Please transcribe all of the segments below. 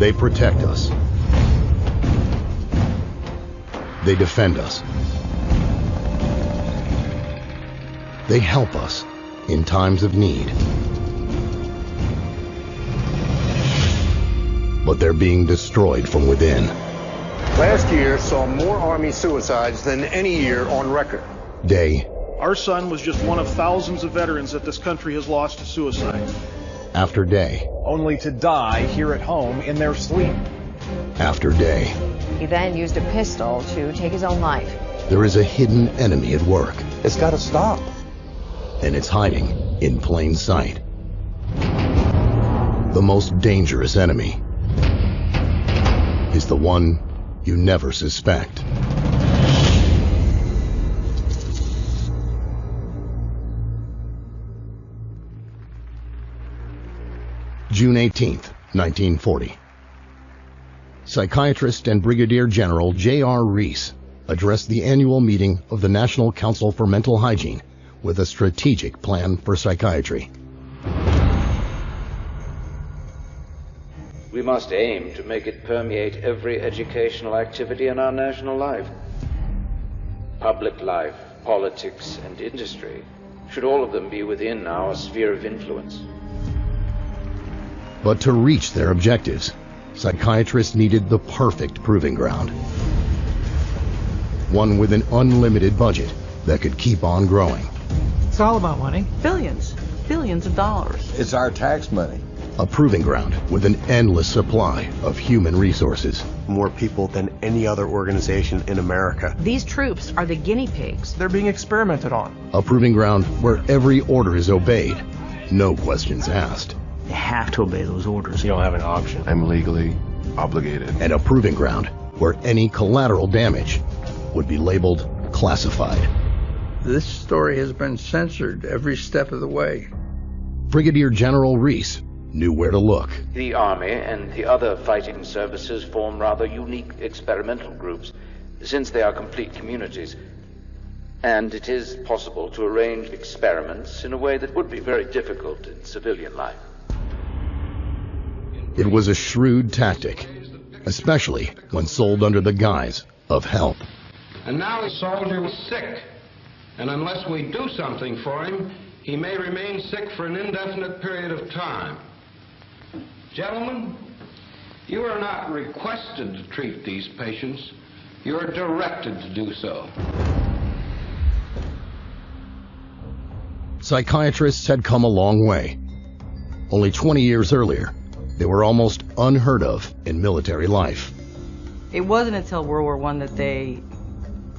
They protect us. They defend us. They help us in times of need. But they're being destroyed from within. Last year saw more Army suicides than any year on record. Day Our son was just one of thousands of veterans that this country has lost to suicide. after day only to die here at home in their sleep. after day. He then used a pistol to take his own life. There is a hidden enemy at work, It's got to stop. and it's hiding in plain sight. The most dangerous enemy is the one you never suspect. June 18th, 1940. Psychiatrist and Brigadier General J.R. Reese addressed the annual meeting of the National Council for Mental Hygiene with a strategic plan for psychiatry. We must aim to make it permeate every educational activity in our national life. Public life, politics, and industry should all of them be within our sphere of influence. But to reach their objectives, psychiatrists needed the perfect proving ground. One with an unlimited budget that could keep on growing. It's all about money. Billions of dollars. It's our tax money. A proving ground with an endless supply of human resources. More people than any other organization in America. These troops are the guinea pigs. They're being experimented on. A proving ground where every order is obeyed, no questions asked. You have to obey those orders. You don't have an option. I'm legally obligated. And a proving ground where any collateral damage would be labeled classified. This story has been censored every step of the way. Brigadier General Reese knew where to look. The Army and the other fighting services form rather unique experimental groups, since they are complete communities. And it is possible to arrange experiments in a way that would be very difficult in civilian life. It was a shrewd tactic, especially when sold under the guise of help. And now the soldier was sick, and unless we do something for him, he may remain sick for an indefinite period of time. Gentlemen, you are not requested to treat these patients. You are directed to do so. Psychiatrists had come a long way. Only 20 years earlier, they were almost unheard of in military life. It wasn't until World War I that they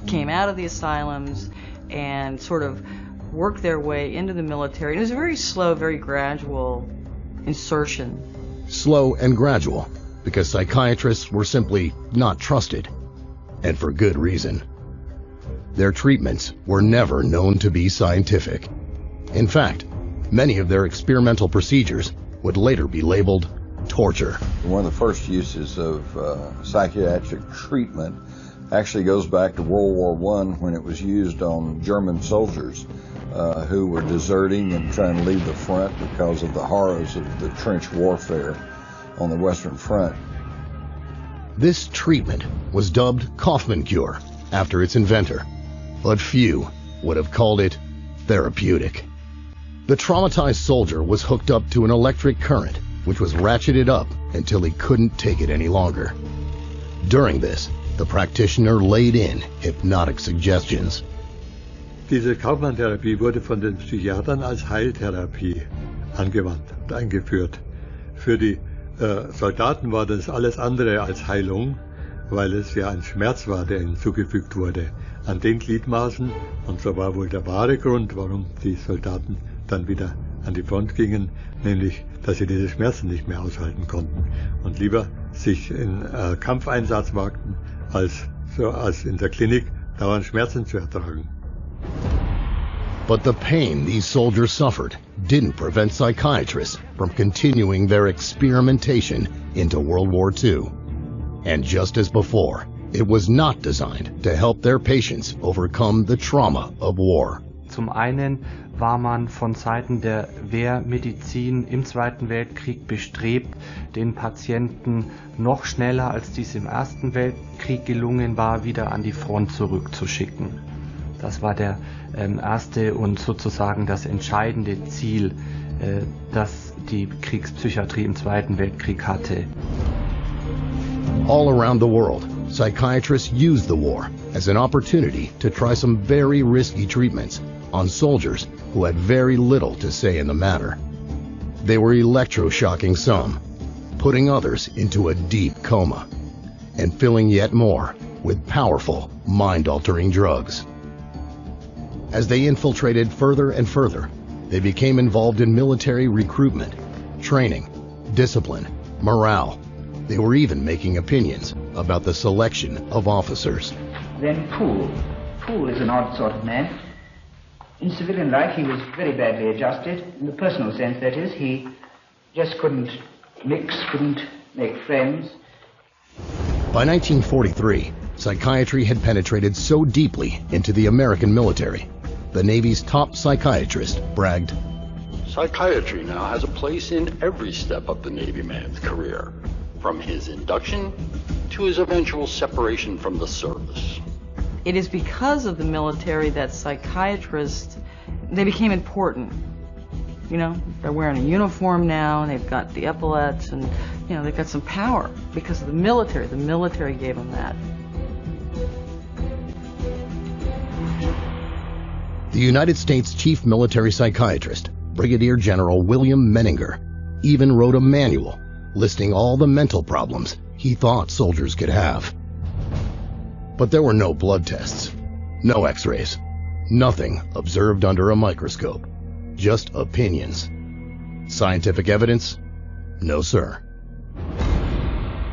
came out of the asylums and sort of worked their way into the military. It was a very slow, very gradual insertion. Slow and gradual, because psychiatrists were simply not trusted, and for good reason. Their treatments were never known to be scientific. In fact, many of their experimental procedures would later be labeled torture. One of the first uses of psychiatric treatment actually goes back to World War I, when it was used on German soldiers who were deserting and trying to leave the front because of the horrors of the trench warfare on the Western Front. This treatment was dubbed Kaufman cure after its inventor, but few would have called it therapeutic. The traumatized soldier was hooked up to an electric current, which was ratcheted up until he couldn't take it any longer. During this, the practitioner laid in hypnotic suggestions. Diese Kaufmann-Therapie wurde von den Psychiatern als Heiltherapie angewandt und eingeführt. Für die Soldaten war das alles andere als Heilung, weil es ja ein Schmerz war, der ihnen zugefügt wurde an den Gliedmaßen. Und so war wohl der wahre Grund, warum die Soldaten dann wieder an die Front gingen, nämlich, dass sie diese Schmerzen nicht mehr aushalten konnten und lieber sich in Kampfeinsatz wagten, als in der Klinik dauernd Schmerzen zu ertragen. But the pain these soldiers suffered didn't prevent psychiatrists from continuing their experimentation into World War II. And just as before, it was not designed to help their patients overcome the trauma of war. Zum einen war man von Seiten der Wehrmedizin im Zweiten Weltkrieg bestrebt, den Patienten noch schneller, als dies im Ersten Weltkrieg gelungen war, wieder an die Front zurückzuschicken. Das war der erste und sozusagen das entscheidende Ziel, das die Kriegspsychiatrie im Zweiten Weltkrieg hatte. All around the world, psychiatrists used the war as an opportunity to try some very risky treatments on soldiers who had very little to say in the matter. They were electroshocking some, putting others into a deep coma, and filling yet more with powerful, mind-altering drugs. As they infiltrated further and further, they became involved in military recruitment, training, discipline, morale. They were even making opinions about the selection of officers. Then Poole is an odd sort of man. In civilian life, he was very badly adjusted. In the personal sense, that is, he just couldn't mix, couldn't make friends. By 1943, psychiatry had penetrated so deeply into the American military, the Navy's top psychiatrist bragged, "Psychiatry now has a place in every step of the Navy man's career, from his induction to his eventual separation from the service." It is because of the military that psychiatrists, they became important. You know, they're wearing a uniform now, and they've got the epaulets, and, you know, they've got some power because of the military. The military gave them that. The United States Chief Military Psychiatrist, Brigadier General William Menninger, even wrote a manual listing all the mental problems he thought soldiers could have. But there were no blood tests, no x-rays, nothing observed under a microscope, just opinions. Scientific evidence? No, sir.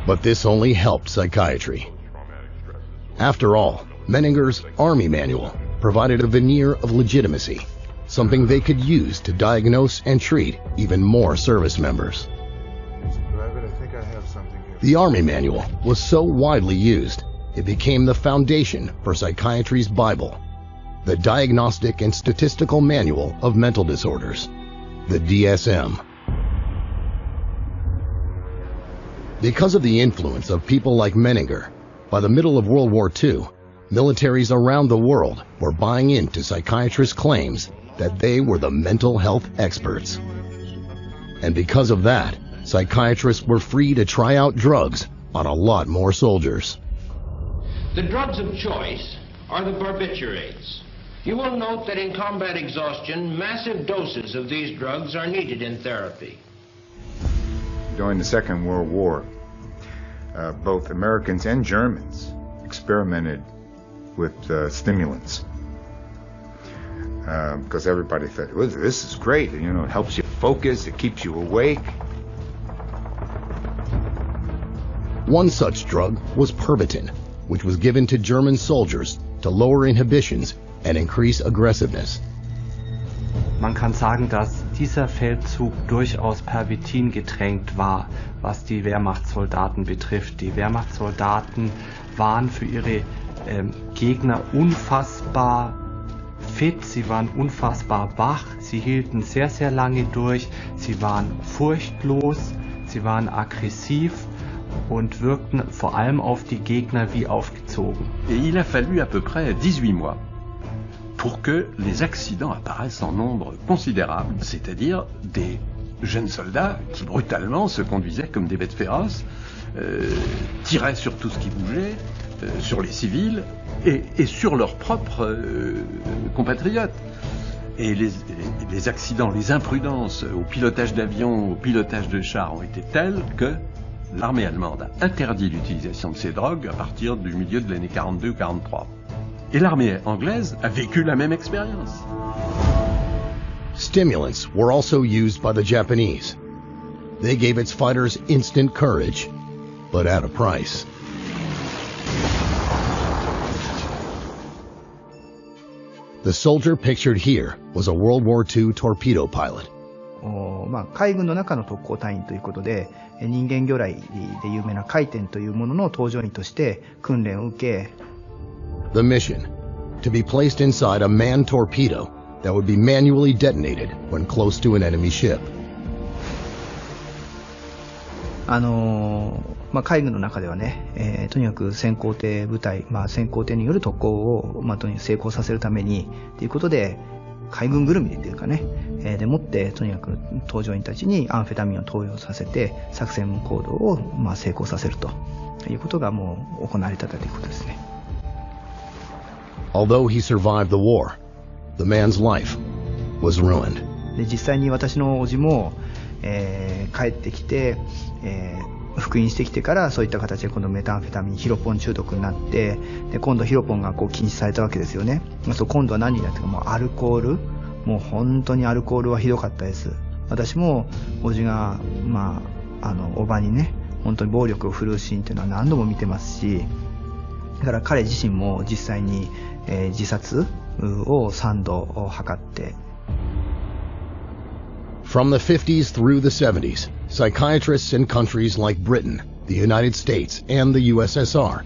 But this only helped psychiatry. After all, Menninger's Army Manual provided a veneer of legitimacy, something they could use to diagnose and treat even more service members. The Army Manual was so widely used, it became the foundation for psychiatry's Bible, the Diagnostic and Statistical Manual of Mental Disorders, the DSM. Because of the influence of people like Menninger, by the middle of World War II, militaries around the world were buying into psychiatrists' claims that they were the mental health experts. And because of that, psychiatrists were free to try out drugs on a lot more soldiers. The drugs of choice are the barbiturates. You will note that in combat exhaustion, massive doses of these drugs are needed in therapy. During the Second World War, both Americans and Germans experimented with stimulants because everybody thought, well, this is great, you know, it helps you focus, it keeps you awake. One such drug was Pervitin, which was given to German soldiers to lower inhibitions and increase aggressiveness. Man kann sagen, dass dieser Feldzug durchaus Pervitin getränkt war, was die Wehrmachtssoldaten betrifft. Die Wehrmachtssoldaten waren für ihre Gegner unfassbar fit, sie waren unfassbar wach, sie hielten sehr, sehr lange durch, sie waren furchtlos, sie waren aggressiv und wirkten vor allem auf die Gegner wie aufgezogen. Et il a fallu à peu près 18 mois pour que les accidents apparaissent en nombre considérable, c'est-à-dire des jeunes soldats qui brutalement se conduisaient comme des bêtes féroces, tiraient sur tout ce qui bougeait, sur les civils et sur leurs propres compatriotes. Et les accidents, les imprudences au pilotage d'avions, au pilotage de chars ont été telles que l'armée allemande a interdit l'utilisation de ces drogues à partir du milieu de l'année 42 ou 43. Et l'armée anglaise a vécu la même expérience. Stimulants were also used by the Japanese. They gave its fighters instant courage, but at a price. The soldier pictured here was a World War II torpedo pilot. 海軍の中の特攻隊員ということで、人間魚雷で有名な回転というものの搭乗員として訓練を受け、 The mission, to be placed inside a manned torpedo that would be manually detonated when close to an enemy ship. 海軍の中ではね、とにかく先行艇部隊、先行艇による特攻を、とにかく成功させるためにということで、海軍ぐるみというかね、でもってとにかく搭乗員たちにアンフェタミンを投与させて作戦行動を成功させるということがもう行われたということですね。Although he survived the war, the man's life was ruined. で実際に私の叔父も、帰ってきて、復員してきてからそういった形で今度メタンフェタミンヒロポン中毒になって、で今度ヒロポンが禁止されたわけですよね。今度は何になってかもうアルコール、もう本当にアルコールはひどかったです。私も叔父がおばにね本当に暴力を振るうシーンっていうのは何度も見てますし、だから彼自身も実際に、自殺を3度図って。From the 50s through the 70s, psychiatrists in countries like Britain, the United States, and the USSR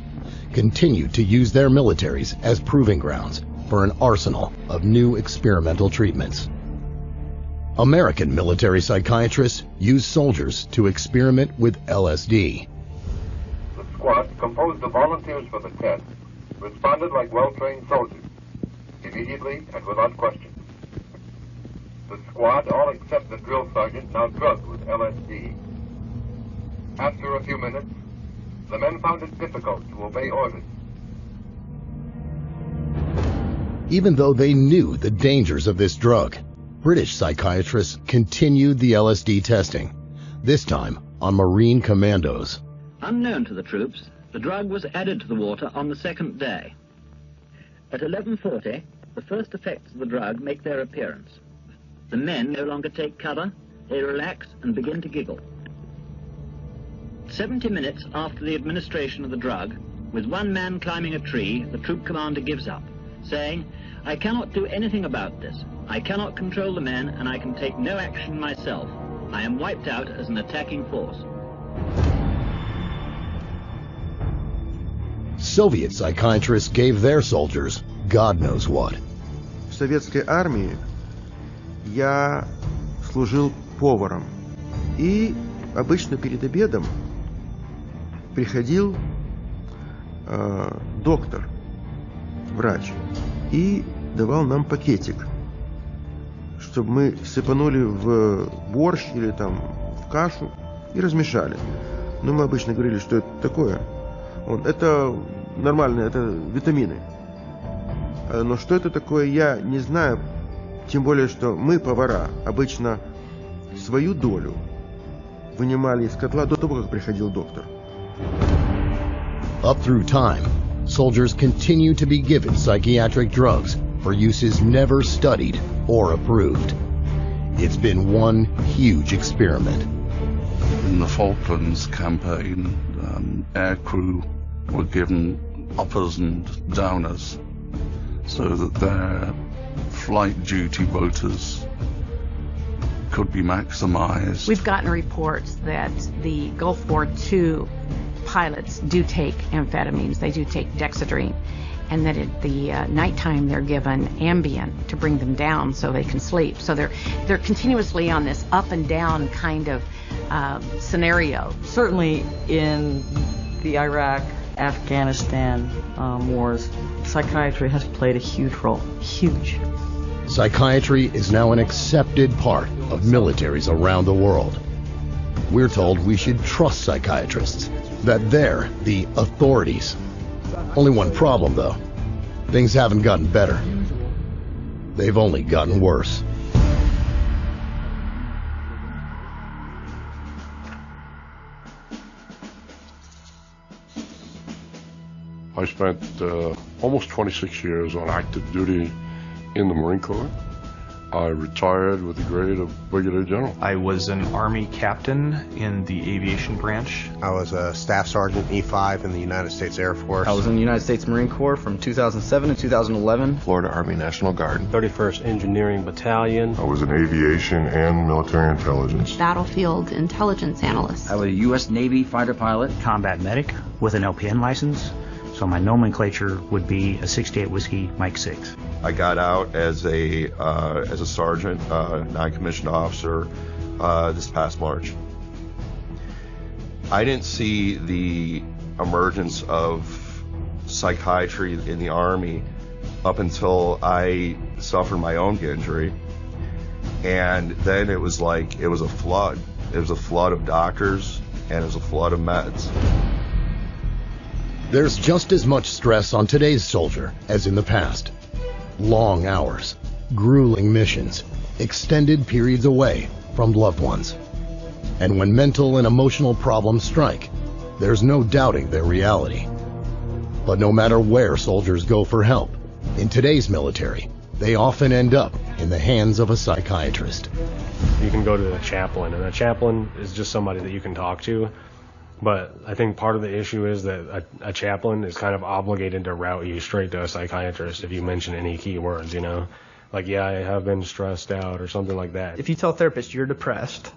continued to use their militaries as proving grounds for an arsenal of new experimental treatments. American military psychiatrists used soldiers to experiment with LSD. The squad, composed of volunteers for the test, responded like well-trained soldiers, immediately and without question. The squad, all except the drill sergeant, now drugged with LSD. After a few minutes, the men found it difficult to obey orders. Even though they knew the dangers of this drug, British psychiatrists continued the LSD testing, this time on Marine commandos. Unknown to the troops, the drug was added to the water on the second day. At 11:40, the first effects of the drug make their appearance. The men no longer take cover, they relax and begin to giggle. 70 minutes after the administration of the drug, with one man climbing a tree, the troop commander gives up, saying, "I cannot do anything about this. I cannot control the men and I can take no action myself. I am wiped out as an attacking force." Soviet psychiatrists gave their soldiers God knows what. В советской армии я служил поваром, и обычно перед обедом приходил доктор, врач, и давал нам пакетик, чтобы мы сыпанули в борщ или там в кашу и размешали. Но мы обычно говорили, что это такое. Это нормально, это витамины. Но что это такое, я не знаю. Тем более, что мы, повара, обычно свою долю вынимали из котла до того, как приходил доктор. Up through time, soldiers continue to be given psychiatric drugs for uses never studied or approved. It's been one huge experiment. In the Falklands campaign, aircrew were given uppers and downers so that their flight duty quotas could be maximized. We've gotten reports that the Gulf War II pilots do take amphetamines, they do take dexedrine, and that at the nighttime they're given Ambien to bring them down so they can sleep. So they're continuously on this up and down kind of scenario. Certainly in the Iraq, Afghanistan wars, psychiatry has played a huge role. Huge. Psychiatry is now an accepted part of militaries around the world. We're told we should trust psychiatrists, that they're the authorities. Only one problem, though. Things haven't gotten better. They've only gotten worse. I spent almost 26 years on active duty in the Marine Corps. I retired with the grade of Brigadier General. I was an Army captain in the aviation branch. I was a Staff Sergeant E5 in the United States Air Force. I was in the United States Marine Corps from 2007 to 2011. Florida Army National Guard. 31st Engineering Battalion. I was in aviation and military intelligence. Battlefield intelligence analyst. I was a U.S. Navy fighter pilot. Combat medic with an LPN license. So my nomenclature would be a 68 whiskey Mike 6. I got out as a sergeant, non-commissioned officer, this past March. I didn't see the emergence of psychiatry in the Army up until I suffered my own injury. And then it was like, it was a flood. It was a flood of doctors, and it was a flood of meds. There's just as much stress on today's soldier as in the past. Long hours, grueling missions, extended periods away from loved ones. And when mental and emotional problems strike, there's no doubting their reality. But no matter where soldiers go for help, in today's military, they often end up in the hands of a psychiatrist. You can go to a chaplain, and a chaplain is just somebody that you can talk to. But I think part of the issue is that a chaplain is kind of obligated to route you straight to a psychiatrist if you mention any key words, you know? Like, yeah, I have been stressed out or something like that. If you tell a therapist you're depressed,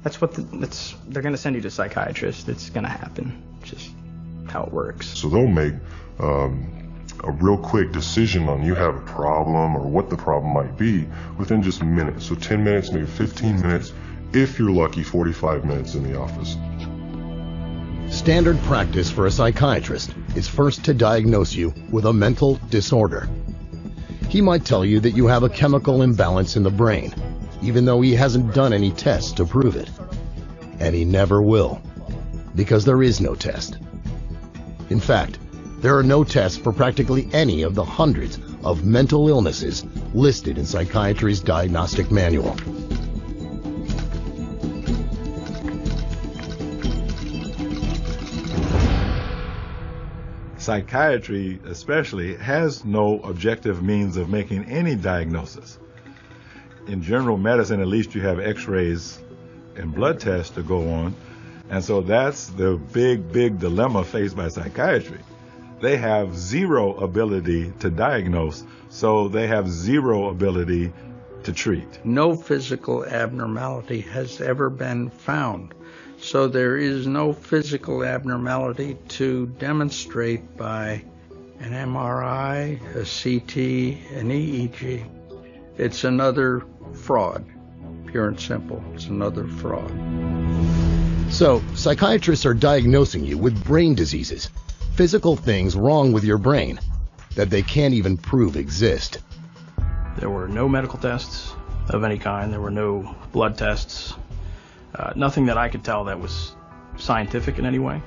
they're going to send you to a psychiatrist. It's going to happen. It's just how it works. So they'll make a real quick decision on you have a problem or what the problem might be within just minutes. So 10 minutes, maybe 15 minutes, if you're lucky, 45 minutes in the office. Standard practice for a psychiatrist is first to diagnose you with a mental disorder. He might tell you that you have a chemical imbalance in the brain, even though he hasn't done any tests to prove it. And he never will, because there is no test. In fact, there are no tests for practically any of the hundreds of mental illnesses listed in psychiatry's diagnostic manual. Psychiatry, especially, has no objective means of making any diagnosis. In general medicine, at least you have x-rays and blood tests to go on. And so that's the big dilemma faced by psychiatry. They have zero ability to diagnose, so they have zero ability to treat. No physical abnormality has ever been found. So there is no physical abnormality to demonstrate by an MRI, a CT, an EEG. It's another fraud, pure and simple. It's another fraud. So, psychiatrists are diagnosing you with brain diseases, physical things wrong with your brain that they can't even prove exist. There were no medical tests of any kind. There were no blood tests. Nothing that I could tell that was scientific in any way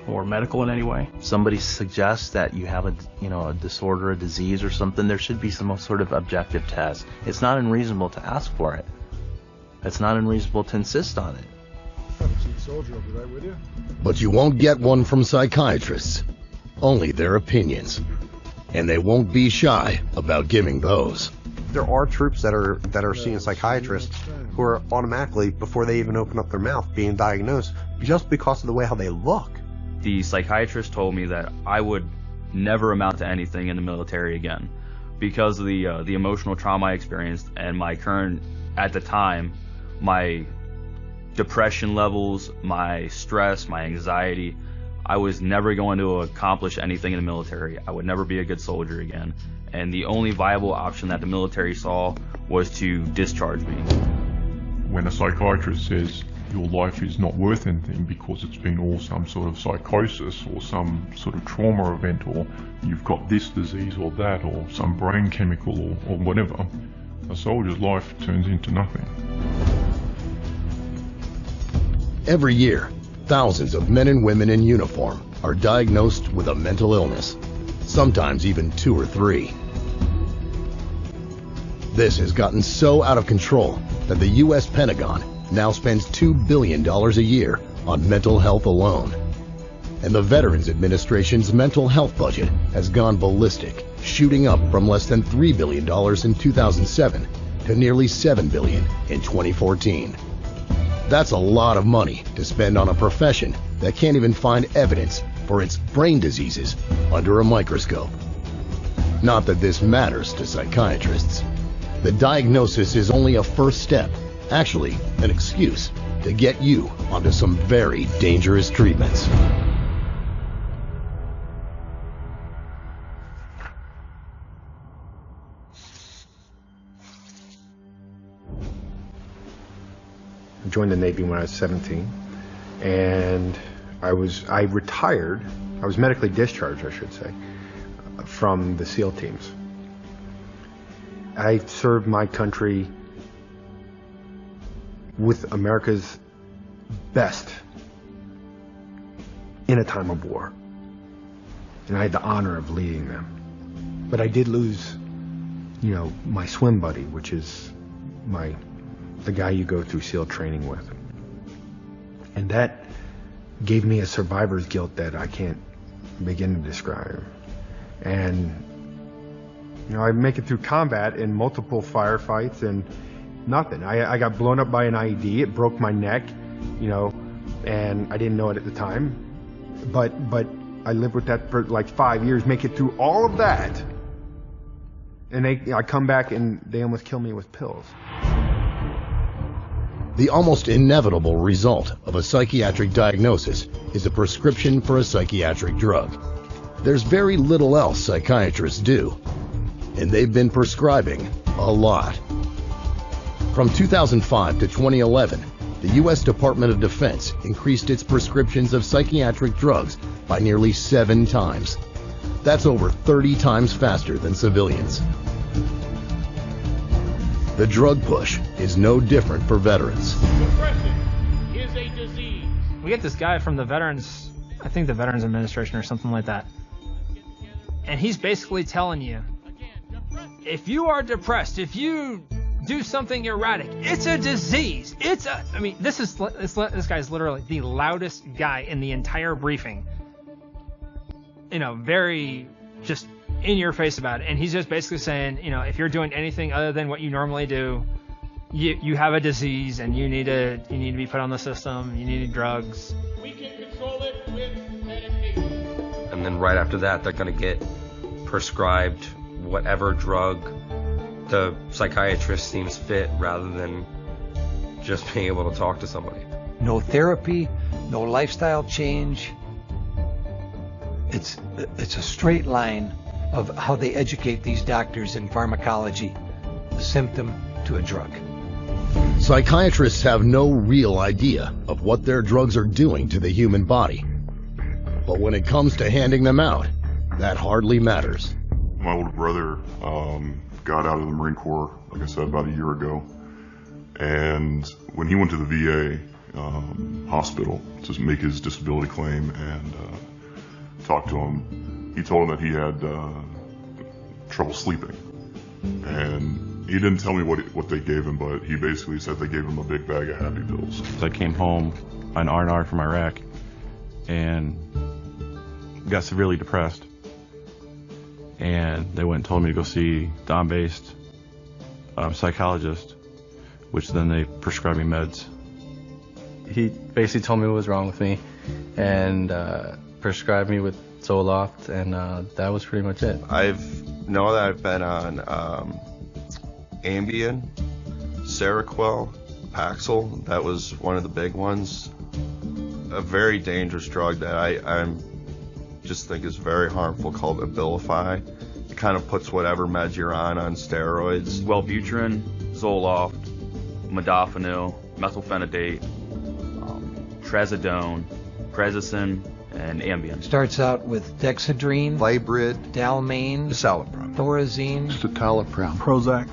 or medical in any way. Somebody suggests that you have a disorder, a disease or something, there should be some sort of objective test. It's not unreasonable to ask for it. It's not unreasonable to insist on it. But you won't get one from psychiatrists, only their opinions. And they won't be shy about giving those. There are troops that are seeing psychiatrists who are automatically, before they even open up their mouth, being diagnosed just because of the way how they look. The psychiatrist told me that I would never amount to anything in the military again because of the emotional trauma I experienced and my current, at the time, my depression levels, my stress, my anxiety. I was never going to accomplish anything in the military. I would never be a good soldier again. And the only viable option that the military saw was to discharge me. When a psychiatrist says your life is not worth anything because it's been all some sort of psychosis or some sort of trauma event, or you've got this disease or that, or some brain chemical or whatever, a soldier's life turns into nothing. Every year, thousands of men and women in uniform are diagnosed with a mental illness, sometimes even 2 or 3. This has gotten so out of control that the U.S. Pentagon now spends $2 billion a year on mental health alone. And the Veterans Administration's mental health budget has gone ballistic, shooting up from less than $3 billion in 2007 to nearly $7 billion in 2014. That's a lot of money to spend on a profession that can't even find evidence for its brain diseases under a microscope. Not that this matters to psychiatrists. The diagnosis is only a first step, actually an excuse to get you onto some very dangerous treatments. joined the Navy when I was 17, and I retired. I was medically discharged, I should say, from the SEAL teams. I served my country with America's best in a time of war, and I had the honor of leading them. But I did lose, my swim buddy, which is the guy you go through SEAL training with. And that gave me a survivor's guilt that I can't begin to describe. And, I make it through combat in multiple firefights and nothing. I got blown up by an IED. It broke my neck, and I didn't know it at the time. But I lived with that for like 5 years, make it through all of that. And I come back and they almost kill me with pills. The almost inevitable result of a psychiatric diagnosis is a prescription for a psychiatric drug. There's very little else psychiatrists do, and they've been prescribing a lot. From 2005 to 2011, the U.S. Department of Defense increased its prescriptions of psychiatric drugs by nearly 7 times. That's over 30 times faster than civilians. The drug push is no different for veterans. Depression is a disease. We get this guy from the Veterans, I think the Veterans Administration or something like that. And he's basically telling you, if you are depressed, if you do something erratic, it's a disease. This guy's literally the loudest guy in the entire briefing. Very just in your face about it. And he's just basically saying, if you're doing anything other than what you normally do, you have a disease and you need to be put on the system. You need drugs. We can control it with medication. And then right after that, they're going to get prescribed whatever drug the psychiatrist seems fit, rather than just being able to talk to somebody. No therapy, no lifestyle change. It's a straight line of how they educate these doctors in pharmacology, a symptom to a drug. Psychiatrists have no real idea of what their drugs are doing to the human body. But when it comes to handing them out, that hardly matters. My older brother got out of the Marine Corps, like I said, about a year ago. And when he went to the VA hospital to make his disability claim and talked to him, he told him that he had trouble sleeping. And he didn't tell me what they gave him, but he basically said they gave him a big bag of happy pills. I came home on R&R from Iraq and got severely depressed. And they went and told me to go see Don-based psychologist, which then they prescribed me meds. He basically told me what was wrong with me and prescribed me with Zoloft, and that was pretty much it. I've been on Ambien, Seroquel, Paxil. That was one of the big ones. A very dangerous drug that I just think is very harmful, called Abilify. It kind of puts whatever meds you're on steroids. Wellbutrin, Zoloft, modafinil, methylphenidate, trazodone, Prazosin, and Ambien. Starts out with Dexedrine, Librid, Dalmane, Citalopram, Thorazine, Citalopram, Prozac,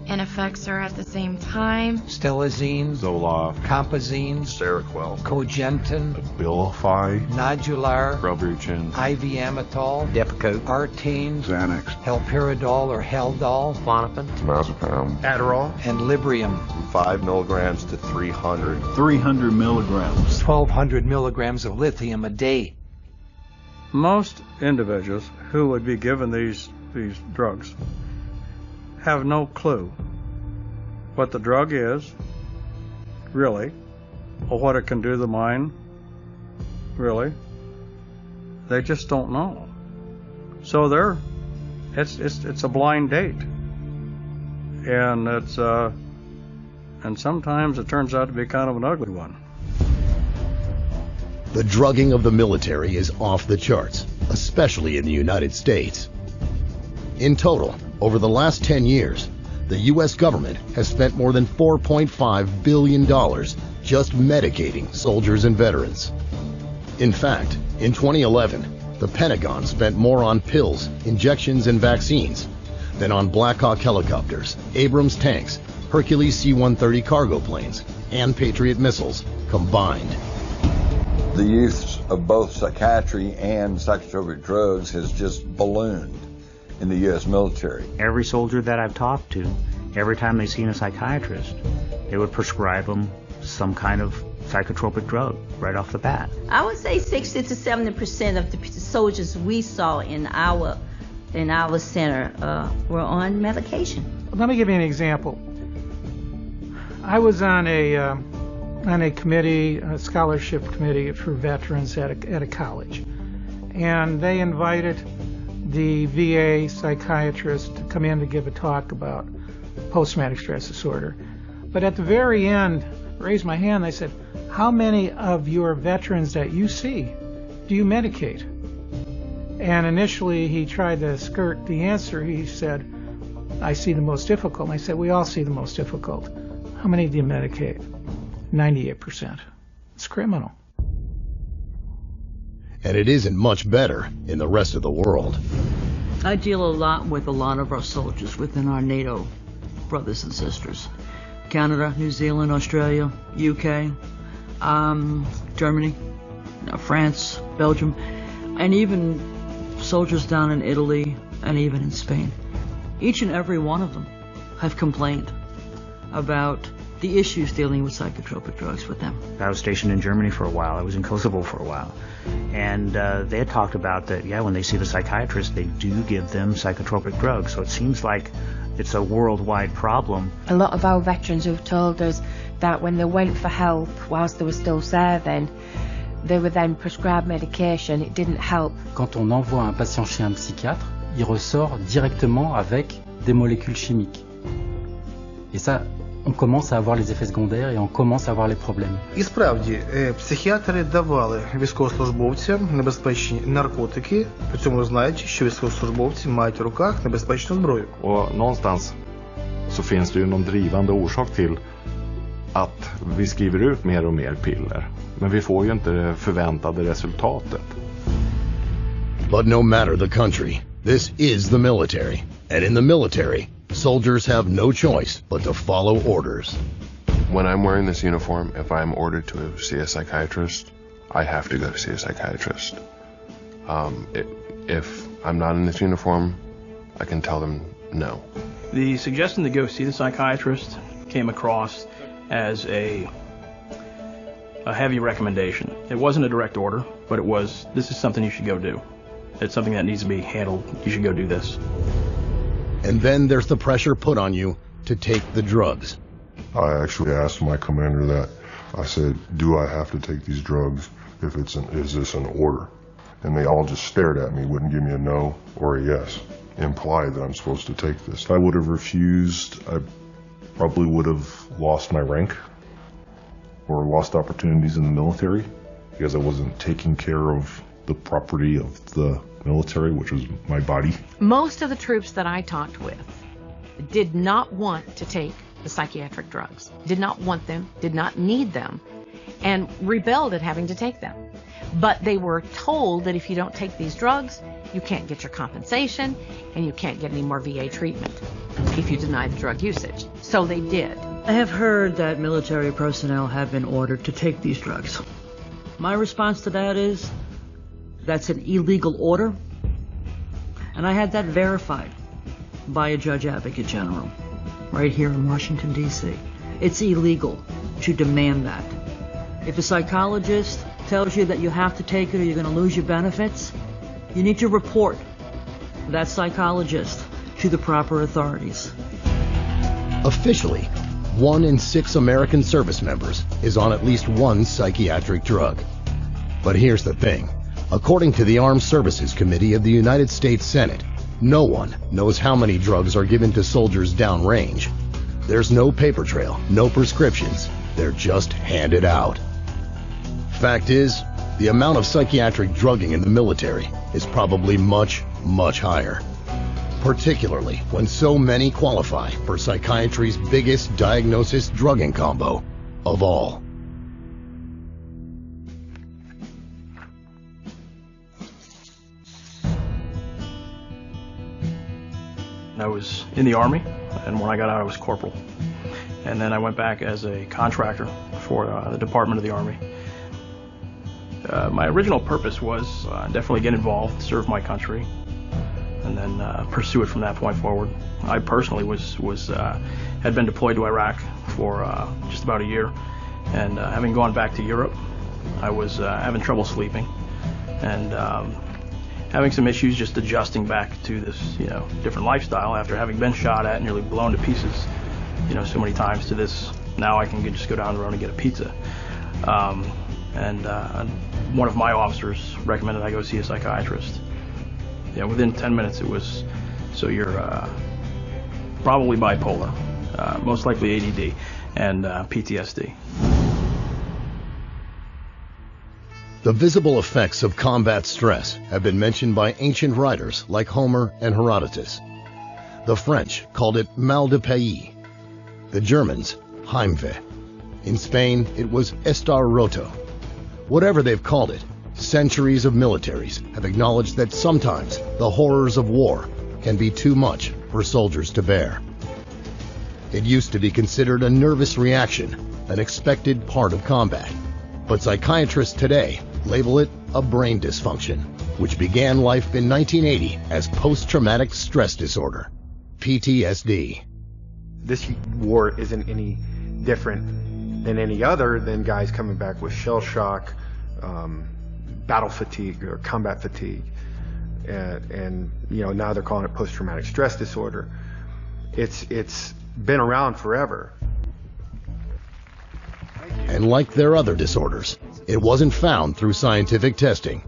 and effects are at the same time. Stelazine, Zoloft, Compazine, Seroquel, Cogentin, Abilify, Nodular, Wellbutrin, IV Amitol, Depakote, Artane, Xanax, Halperidol or Haldol, Klonopin, Diazepam, Adderall, and Librium. 5 milligrams to 300. 300 milligrams. 1,200 milligrams of lithium a day. Most individuals who would be given these drugs have no clue what the drug is, really, or what it can do to the mind, really. They just don't know. So it's a blind date, and and sometimes it turns out to be kind of an ugly one. The drugging of the military is off the charts, especially in the United States. In total, over the last 10 years, the the U.S. government has spent more than $4.5 billion just medicating soldiers and veterans. In fact, in 2011, the Pentagon spent more on pills, injections, and vaccines than on Black Hawk helicopters, Abrams tanks, Hercules C-130 cargo planes, and Patriot missiles combined. The use of both psychiatry and psychotropic drugs has just ballooned in the U.S. military. Every soldier that I've talked to, every time they've seen a psychiatrist, they would prescribe them some kind of psychotropic drug right off the bat. I would say 60 to 70% of the soldiers we saw in our center were on medication. Let me give you an example. I was on a committee, a scholarship committee for veterans at a college, and they invited the VA psychiatrist to come in to give a talk about post-traumatic stress disorder. But at the very end, I raised my hand, I said, how many of your veterans that you see do you medicate? And initially he tried to skirt the answer. He said, I see the most difficult. And I said, we all see the most difficult. How many do you medicate? 98%. It's criminal. And it isn't much better in the rest of the world. I deal a lot with a lot of our soldiers within our NATO brothers and sisters. Canada, New Zealand, Australia, UK, Germany, France, Belgium, and even soldiers down in Italy and even in Spain. Each and every one of them have complained about the issues dealing with psychotropic drugs with them. I was stationed in Germany for a while. I was in Kosovo for a while. And they had talked about that, when they see the psychiatrist, they do give them psychotropic drugs. So it seems like it's a worldwide problem. A lot of our veterans have told us that when they went for help whilst they were still serving, they were then prescribed medication. It didn't help. Quand on envoie un patient chez un psychiatre, il ressort directement avec des molécules chimiques. Et ça, on commence à avoir les effets secondaires et on commence à avoir les problèmes. І справді, психіатри давали військовослужбовцям небезпечні наркотики, при цьому знаючи, що військовослужбовці мають в руках небезпечну зброю. Och någonstans så finns det ju någon drivande orsak till att vi skriver ut mer och mer piller. Men vi får ju inte det förväntade resultatet. But no matter the country, this is the military. And in the military, soldiers have no choice but to follow orders. When I'm wearing this uniform, if I'm ordered to see a psychiatrist, I have to go to see a psychiatrist. If I'm not in this uniform, I can tell them no. The suggestion to go see the psychiatrist came across as a heavy recommendation. It wasn't a direct order, but it was, this is something you should go do. It's something that needs to be handled. You should go do this. And then there's the pressure put on you to take the drugs. I actually asked my commander that. I said, do I have to take these drugs is this an order? And they all just stared at me, wouldn't give me a no or a yes, implied that I'm supposed to take this. If I would have refused, I probably would have lost my rank or lost opportunities in the military because I wasn't taking care of the property of the military, which was my body. Most of the troops that I talked with did not want to take the psychiatric drugs, did not want them, did not need them, and rebelled at having to take them. But they were told that if you don't take these drugs, you can't get your compensation and you can't get any more VA treatment if you deny the drug usage. So they did. I have heard that military personnel have been ordered to take these drugs. My response to that is, that's an illegal order, and I had that verified by a Judge Advocate General right here in Washington, D.C. It's illegal to demand that. If a psychologist tells you that you have to take it or you're going to lose your benefits, you need to report that psychologist to the proper authorities. Officially, 1 in 6 American service members is on at least one psychiatric drug. But here's the thing. According to the Armed Services Committee of the United States Senate, no one knows how many drugs are given to soldiers downrange. There's no paper trail, no prescriptions. They're just handed out. Fact is, the amount of psychiatric drugging in the military is probably much, much higher. particularly when so many qualify for psychiatry's biggest diagnosis-drugging combo of all. I was in the Army, and when I got out, I was corporal. And then I went back as a contractor for the Department of the Army. My original purpose was definitely get involved, serve my country, and then pursue it from that point forward. I personally had been deployed to Iraq for just about a year, and having gone back to Europe, I was having trouble sleeping, and having some issues just adjusting back to this, different lifestyle after having been shot at, nearly blown to pieces, so many times, to this, now I can just go down the road and get a pizza. And one of my officers recommended I go see a psychiatrist. Within 10 minutes it was, so you're probably bipolar, most likely ADD, and PTSD. The visible effects of combat stress have been mentioned by ancient writers like Homer and Herodotus. The French called it mal de pays. The Germans, Heimweh. In Spain, it was estar roto. Whatever they've called it, centuries of militaries have acknowledged that sometimes the horrors of war can be too much for soldiers to bear. It used to be considered a nervous reaction, an expected part of combat. But psychiatrists today label it a brain dysfunction, which began life in 1980 as post-traumatic stress disorder, PTSD. This war isn't any different than any other than guys coming back with shell shock, battle fatigue or combat fatigue, and now they're calling it post-traumatic stress disorder. It's been around forever. And like their other disorders, it wasn't found through scientific testing.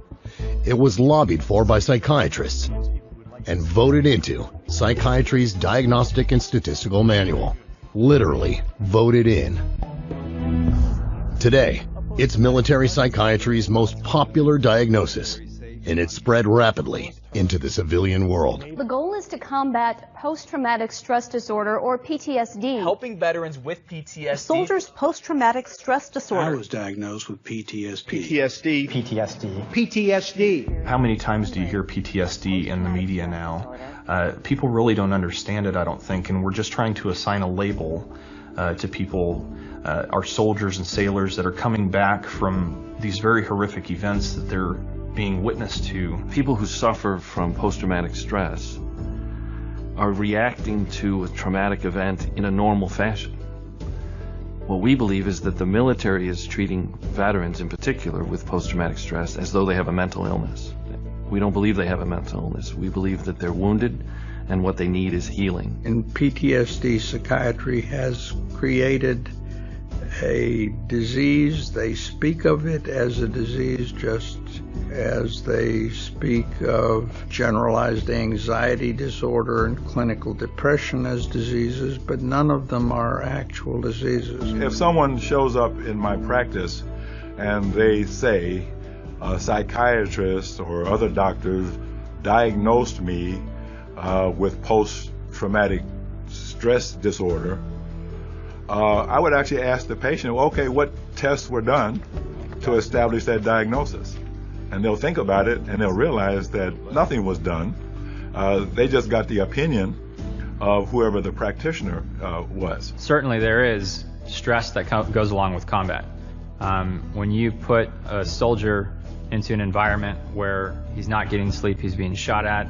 It was lobbied for by psychiatrists and voted into Psychiatry's Diagnostic and Statistical Manual. Literally voted in. Today, it's military psychiatry's most popular diagnosis, and it spread rapidly into the civilian world. The goal is to combat post-traumatic stress disorder, or PTSD. Helping veterans with PTSD. Soldiers' post-traumatic stress disorder. I was diagnosed with PTSD. PTSD. How many times do you hear PTSD in the media now? People really don't understand it, I don't think, and we're just trying to assign a label to people, our soldiers and sailors that are coming back from these very horrific events that they're being witness to. People who suffer from post-traumatic stress are reacting to a traumatic event in a normal fashion. What we believe is that the military is treating veterans in particular with post-traumatic stress as though they have a mental illness. We don't believe they have a mental illness. We believe that they're wounded and what they need is healing. In PTSD, psychiatry has created a disease. They speak of it as a disease just as they speak of generalized anxiety disorder and clinical depression as diseases, but none of them are actual diseases. If someone shows up in my practice and they say a psychiatrist or other doctors diagnosed me with post-traumatic stress disorder, I would actually ask the patient, well, okay, what tests were done to establish that diagnosis? And they'll think about it and they'll realize that nothing was done. They just got the opinion of whoever the practitioner was. Certainly there is stress that goes along with combat. When you put a soldier into an environment where he's not getting sleep, he's being shot at,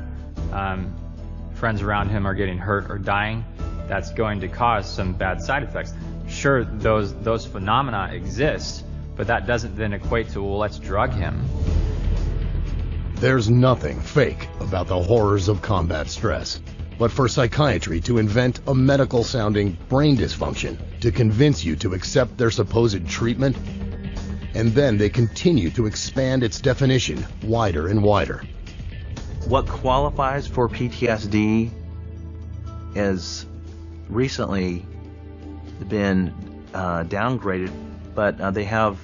friends around him are getting hurt or dying, that's going to cause some bad side effects. Sure, those phenomena exist, but that doesn't then equate to, well, let's drug him. There's nothing fake about the horrors of combat stress. But for psychiatry to invent a medical-sounding brain dysfunction to convince you to accept their supposed treatment, and then they continue to expand its definition wider and wider. What qualifies for PTSD has recently been downgraded, but they have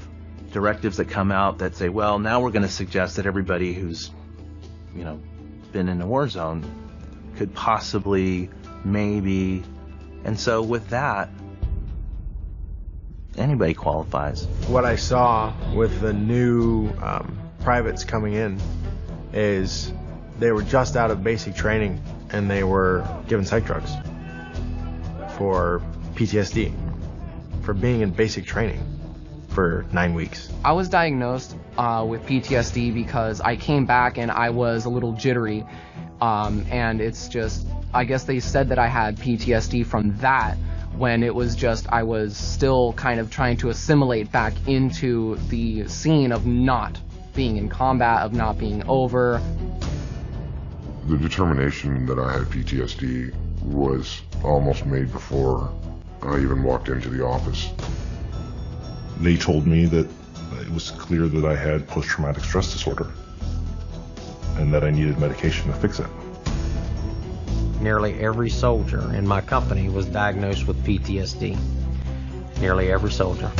directives that come out that say, well, now we're going to suggest that everybody who's, been in a war zone could possibly, maybe. And so with that, anybody qualifies. What I saw with the new privates coming in is they were just out of basic training and they were given psych drugs for PTSD, for being in basic training for 9 weeks. I was diagnosed with PTSD because I came back and I was a little jittery, and it's just, I guess they said that I had PTSD from that, when it was just I was still kind of trying to assimilate back into the scene of not being in combat, of not being over. The determination that I had PTSD was almost made before I even walked into the office. They told me that it was clear that I had post-traumatic stress disorder and that I needed medication to fix it. Nearly every soldier in my company was diagnosed with PTSD. Nearly every soldier.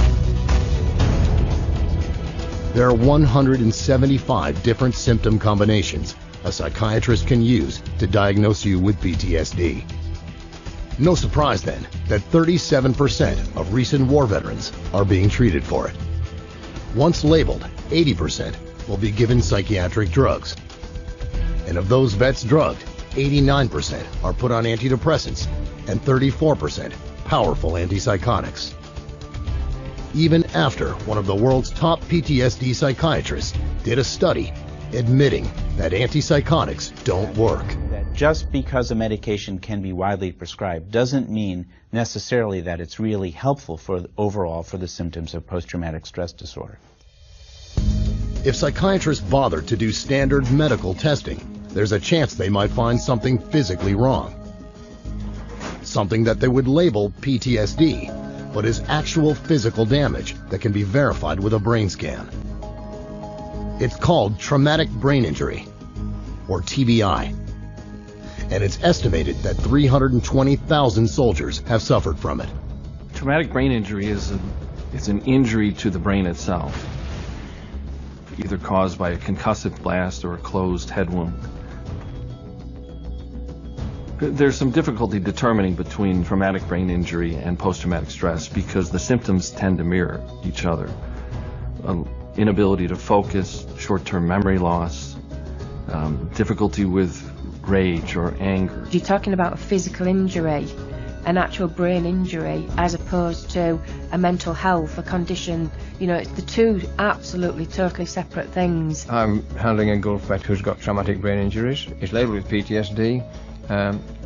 There are 175 different symptom combinations a psychiatrist can use to diagnose you with PTSD. No surprise then that 37% of recent war veterans are being treated for it. Once labeled, 80% will be given psychiatric drugs. And of those vets drugged, 89% are put on antidepressants and 34% powerful antipsychotics. Even after one of the world's top PTSD psychiatrists did a study admitting that antipsychotics don't work. Just because a medication can be widely prescribed doesn't mean necessarily that it's really helpful for overall for the symptoms of post-traumatic stress disorder. If psychiatrists bother to do standard medical testing, there's a chance they might find something physically wrong. Something that they would label PTSD, but is actual physical damage that can be verified with a brain scan. It's called traumatic brain injury, or TBI. And it's estimated that 320,000 soldiers have suffered from it. Traumatic brain injury is an injury to the brain itself, either caused by a concussive blast or a closed head wound. There's some difficulty determining between traumatic brain injury and post-traumatic stress because the symptoms tend to mirror each other. Inability to focus, short-term memory loss, difficulty with rage or anger. You're talking about a physical injury, an actual brain injury, as opposed to a mental health, a condition. You know, it's the two absolutely, totally separate things. I'm handling a Gulf vet who's got traumatic brain injuries. He's labelled with PTSD,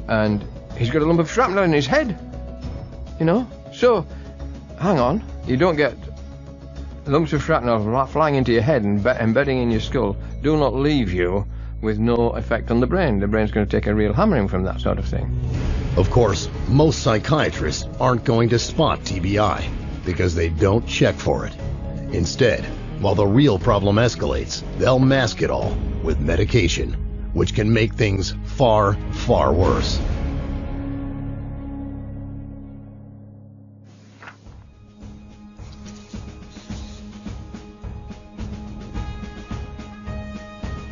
and he's got a lump of shrapnel in his head. You know, so hang on, you don't get lumps of shrapnel flying into your head and embedding in your skull do not leave you with no effect on the brain. The brain's going to take a real hammering from that sort of thing. Of course, most psychiatrists aren't going to spot TBI because they don't check for it. Instead, while the real problem escalates, they'll mask it all with medication, which can make things far, far worse.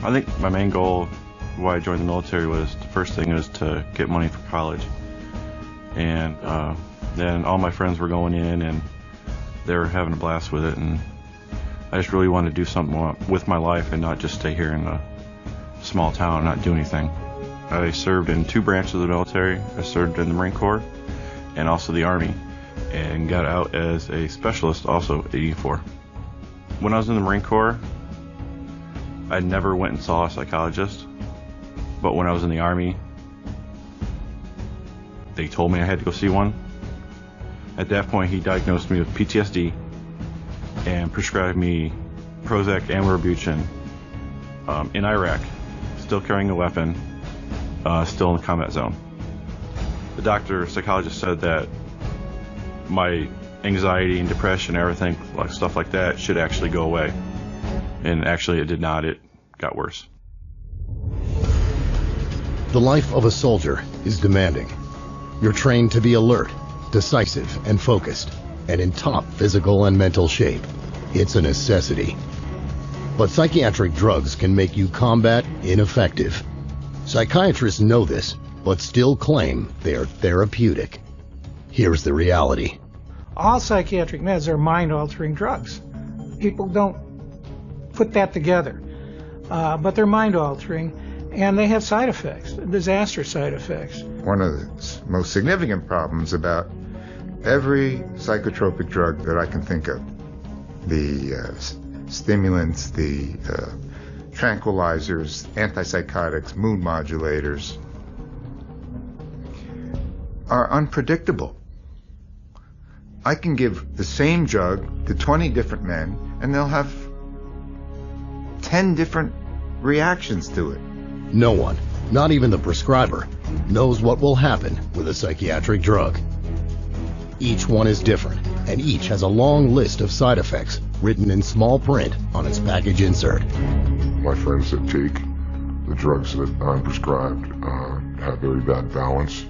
I think my main goal why I joined the military was, the first thing is to get money for college. And then all my friends were going in and they were having a blast with it, and I just really wanted to do something with my life and not just stay here in a small town and not do anything. I served in 2 branches of the military. I served in the Marine Corps and also the Army, and got out as a specialist also at 84. When I was in the Marine Corps, I never went and saw a psychologist, but when I was in the Army, they told me I had to go see one. At that point, he diagnosed me with PTSD and prescribed me Prozac and Wellbutrin in Iraq, still carrying a weapon, still in the combat zone. The psychologist said that my anxiety and depression, everything, like stuff like that, should actually go away. And actually it did not, it got worse. The life of a soldier is demanding. You're trained to be alert, decisive, and focused, and in top physical and mental shape. It's a necessity. But psychiatric drugs can make you combat ineffective. Psychiatrists know this but still claim they're therapeutic. Here's the reality. All psychiatric meds are mind-altering drugs. People don't put that together, but they're mind-altering, and they have side effects, disaster side effects. One of the most significant problems about every psychotropic drug that I can think of, the stimulants, the tranquilizers, antipsychotics, mood modulators, are unpredictable. I can give the same drug to 20 different men, and they'll have 10 different reactions to it. No one, not even the prescriber, knows what will happen with a psychiatric drug. Each one is different, and each has a long list of side effects written in small print on its package insert. My friends that take the drugs that I'm prescribed have very bad balance,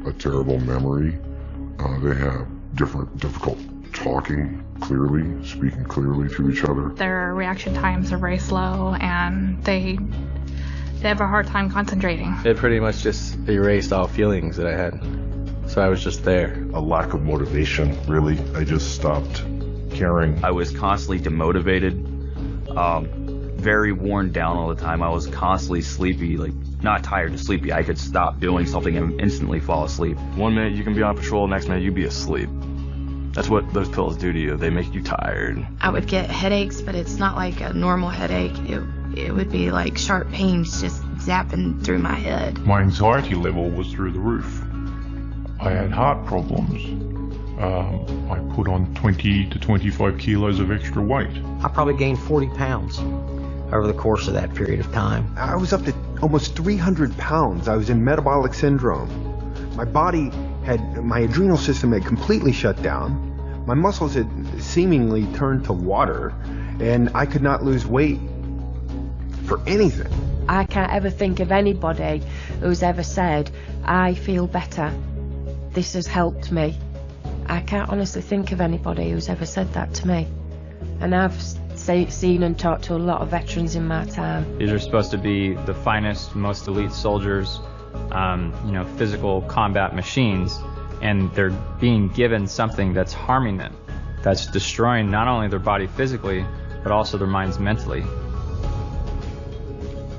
a terrible memory. They have difficult talking clearly, speaking clearly to each other. Their reaction times are very slow, and they have a hard time concentrating. It pretty much just erased all feelings that I had. So I was just there. A lack of motivation, really. I just stopped caring. I was constantly demotivated, very worn down all the time. I was constantly sleepy, like not tired, just sleepy. I could stop doing something and instantly fall asleep. 1 minute you can be on patrol, next minute you'd be asleep. That's what those pills do to you. They make you tired. I would get headaches, but it's not like a normal headache. It would be like sharp pains just zapping through my head. My anxiety level was through the roof. I had heart problems. I put on 20 to 25 kilos of extra weight. I probably gained 40 pounds over the course of that period of time. I was up to almost 300 pounds. I was in metabolic syndrome. My adrenal system had completely shut down. My muscles had seemingly turned to water, and I could not lose weight for anything. I can't ever think of anybody who's ever said, I feel better. This has helped me. I can't honestly think of anybody who's ever said that to me. And I've seen and talked to a lot of veterans in my time. These are supposed to be the finest, most elite soldiers, physical combat machines, and they're being given something that's harming them, that's destroying not only their body physically, but also their minds mentally.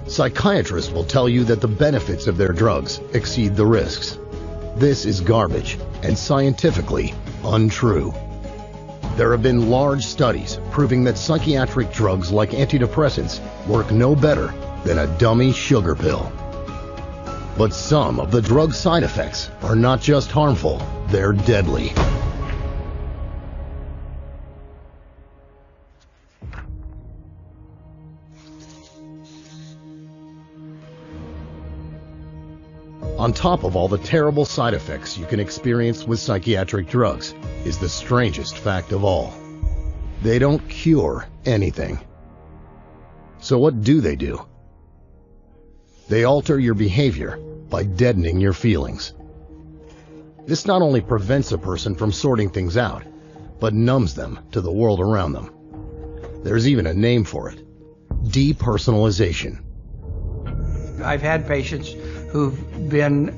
Psychiatrists will tell you that the benefits of their drugs exceed the risks. This is garbage and scientifically untrue. There have been large studies proving that psychiatric drugs like antidepressants work no better than a dummy sugar pill. But some of the drug side effects are not just harmful, they're deadly. On top of all the terrible side effects you can experience with psychiatric drugs is the strangest fact of all. They don't cure anything. So what do? They alter your behavior by deadening your feelings. This not only prevents a person from sorting things out, but numbs them to the world around them. There's even a name for it: depersonalization. I've had patients who've been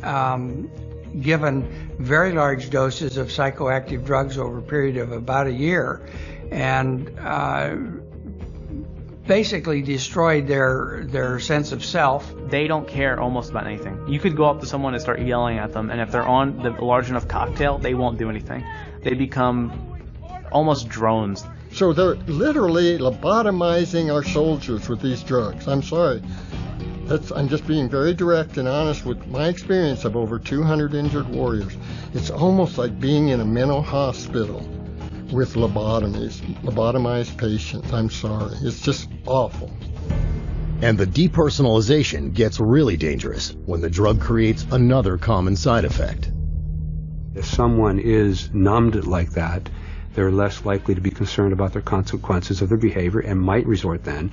given very large doses of psychoactive drugs over a period of about a year, and basically destroyed their sense of self. They don't care almost about anything. You could go up to someone and start yelling at them, and if they're on the large enough cocktail, they won't do anything. They become almost drones. So they're literally lobotomizing our soldiers with these drugs. I'm sorry. I'm just being very direct and honest with my experience of over 200 injured warriors. It's almost like being in a mental hospital with lobotomized patients. I'm sorry. It's just awful. And the depersonalization gets really dangerous when the drug creates another common side effect. If someone is numbed like that, they're less likely to be concerned about the consequences of their behavior and might resort then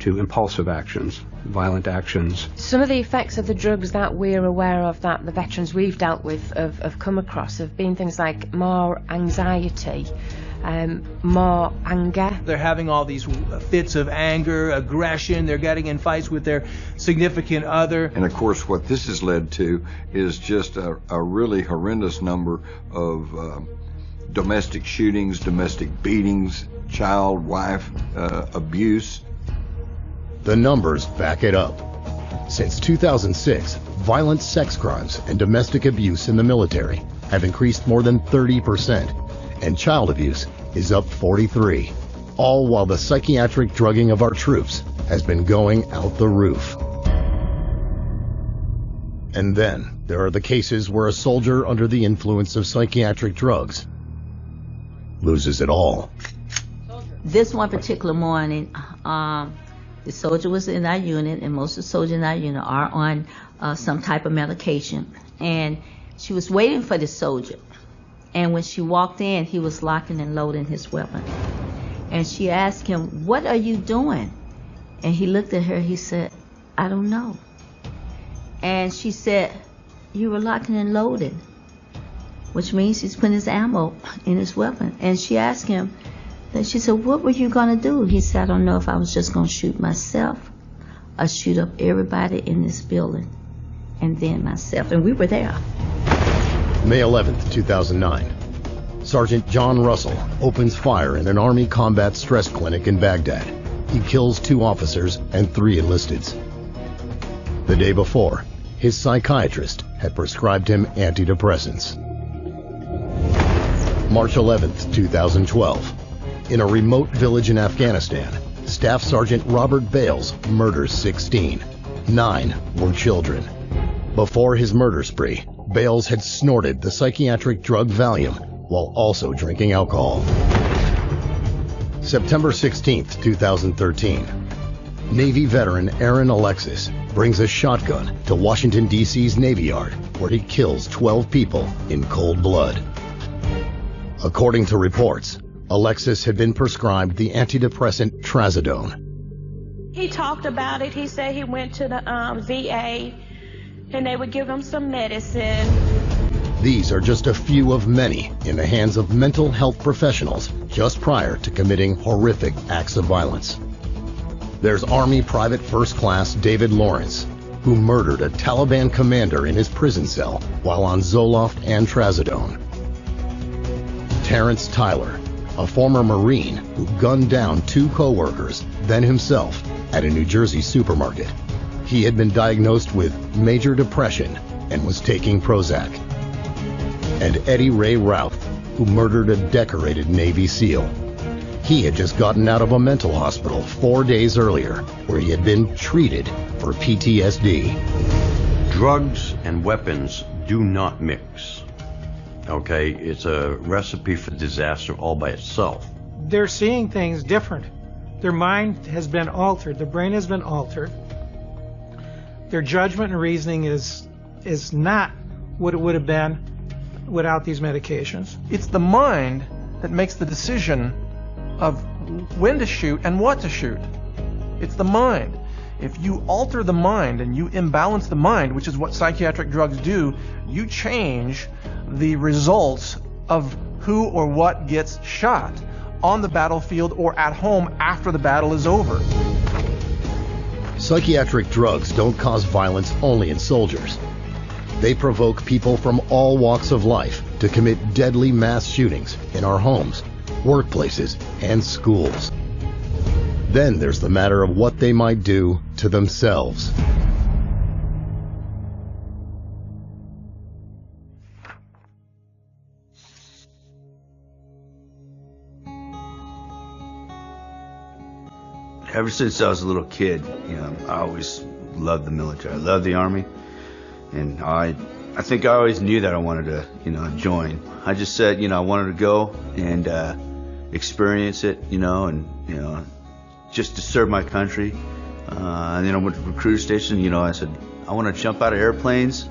to impulsive actions, violent actions. Some of the effects of the drugs that we're aware of, that the veterans we've dealt with have come across, have been things like more anxiety, more anger. They're having all these fits of anger, aggression. They're getting in fights with their significant other. And of course, what this has led to is just a really horrendous number of domestic shootings, domestic beatings, child, wife abuse. The numbers back it up. Since 2006, violent sex crimes and domestic abuse in the military have increased more than 30%, and child abuse is up 43%, all while the psychiatric drugging of our troops has been going out the roof. And then there are the cases where a soldier under the influence of psychiatric drugs loses it all. This one particular morning, the soldier was in our unit, and most of the soldiers in our unit are on some type of medication. And she was waiting for the soldier. And when she walked in, he was locking and loading his weapon. And she asked him, "What are you doing?" And he looked at her, he said, "I don't know." And she said, "You were locking and loading," which means he's putting his ammo in his weapon. And she asked him, then she said, "What were you going to do?" He said, "I don't know if I was just going to shoot myself or shoot up everybody in this building, and then myself." And we were there. May 11th, 2009. Sergeant John Russell opens fire in an Army combat stress clinic in Baghdad. He kills 2 officers and 3 enlisteds. The day before, his psychiatrist had prescribed him antidepressants. March 11th, 2012. In a remote village in Afghanistan, Staff Sergeant Robert Bales murders 16. 9 were children. Before his murder spree, Bales had snorted the psychiatric drug Valium while also drinking alcohol. September 16th, 2013. Navy veteran Aaron Alexis brings a shotgun to Washington, D.C.'s Navy Yard, where he kills 12 people in cold blood. According to reports, Alexis had been prescribed the antidepressant Trazodone. He talked about it. He said he went to the VA and they would give him some medicine. These are just a few of many in the hands of mental health professionals just prior to committing horrific acts of violence. There's Army Private First Class David Lawrence, who murdered a Taliban commander in his prison cell while on Zoloft and Trazodone. Terrence Tyler, a former Marine who gunned down 2 co-workers, then himself, at a New Jersey supermarket. He had been diagnosed with major depression and was taking Prozac. And Eddie Ray Routh, who murdered a decorated Navy SEAL. He had just gotten out of a mental hospital 4 days earlier, where he had been treated for PTSD. Drugs and weapons do not mix. Okay, it's a recipe for disaster all by itself. They're seeing things different. Their mind has been altered. The brain has been altered. Their judgment and reasoning is not what it would have been without these medications. It's the mind that makes the decision of when to shoot and what to shoot. It's the mind. If you alter the mind and you imbalance the mind, which is what psychiatric drugs do, you change the results of who or what gets shot on the battlefield or at home after the battle is over. Psychiatric drugs don't cause violence only in soldiers. They provoke people from all walks of life to commit deadly mass shootings in our homes, workplaces, and schools. Then there's the matter of what they might do to themselves. Ever since I was a little kid, I always loved the military. I loved the Army, and I think I always knew that I wanted to, join. I just said, I wanted to go and experience it, and just to serve my country. And then I went to the recruit station. I said, I want to jump out of airplanes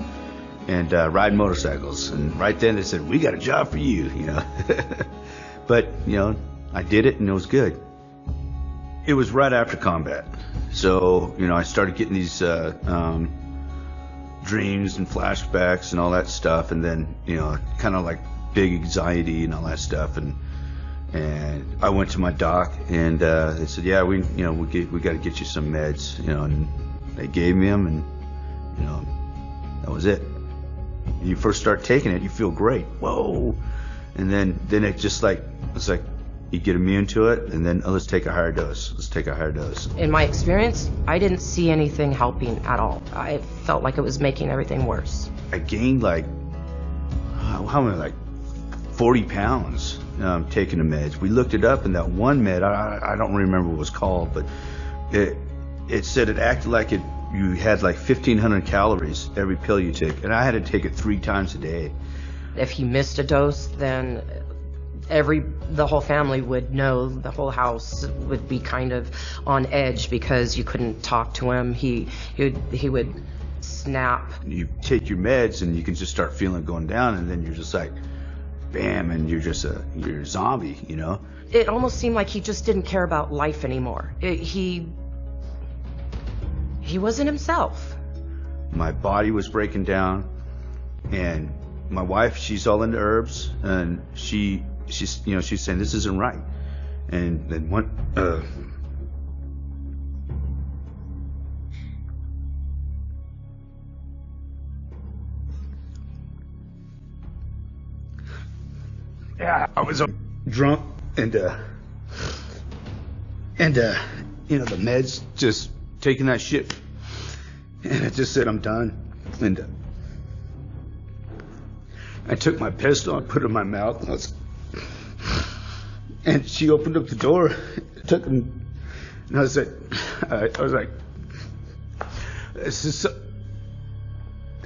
and ride motorcycles. And right then they said, we got a job for you, But I did it, and it was good. It was right after combat. So, I started getting these dreams and flashbacks and all that stuff, and then, kind of like big anxiety and all that stuff. And And I went to my doc, and they said, yeah, we got to get you some meds, and they gave me them, and that was it. You first start taking it, you feel great, whoa, and then it's just like, it's like you get immune to it, and then let's take a higher dose. In my experience, I didn't see anything helping at all. I felt like it was making everything worse. I gained like 40 pounds taking the meds. We looked it up, and that one med, I don't remember what it was called, but it said it acted like you had like 1,500 calories every pill you take, and I had to take it 3 times a day. If he missed a dose, then the whole family would know, the whole house would be kind of on edge because you couldn't talk to him. He would snap. You take your meds and you can just start feeling it going down, and then you're just like, bam, and you're a zombie, It almost seemed like he just didn't care about life anymore. He wasn't himself. My body was breaking down, and my wife, she's all into herbs, and she's saying this isn't right. And then I was drunk, and the meds, just taking that shit, and I just said, I'm done. And I took my pistol, I put it in my mouth, and she opened up the door, took him, and I said,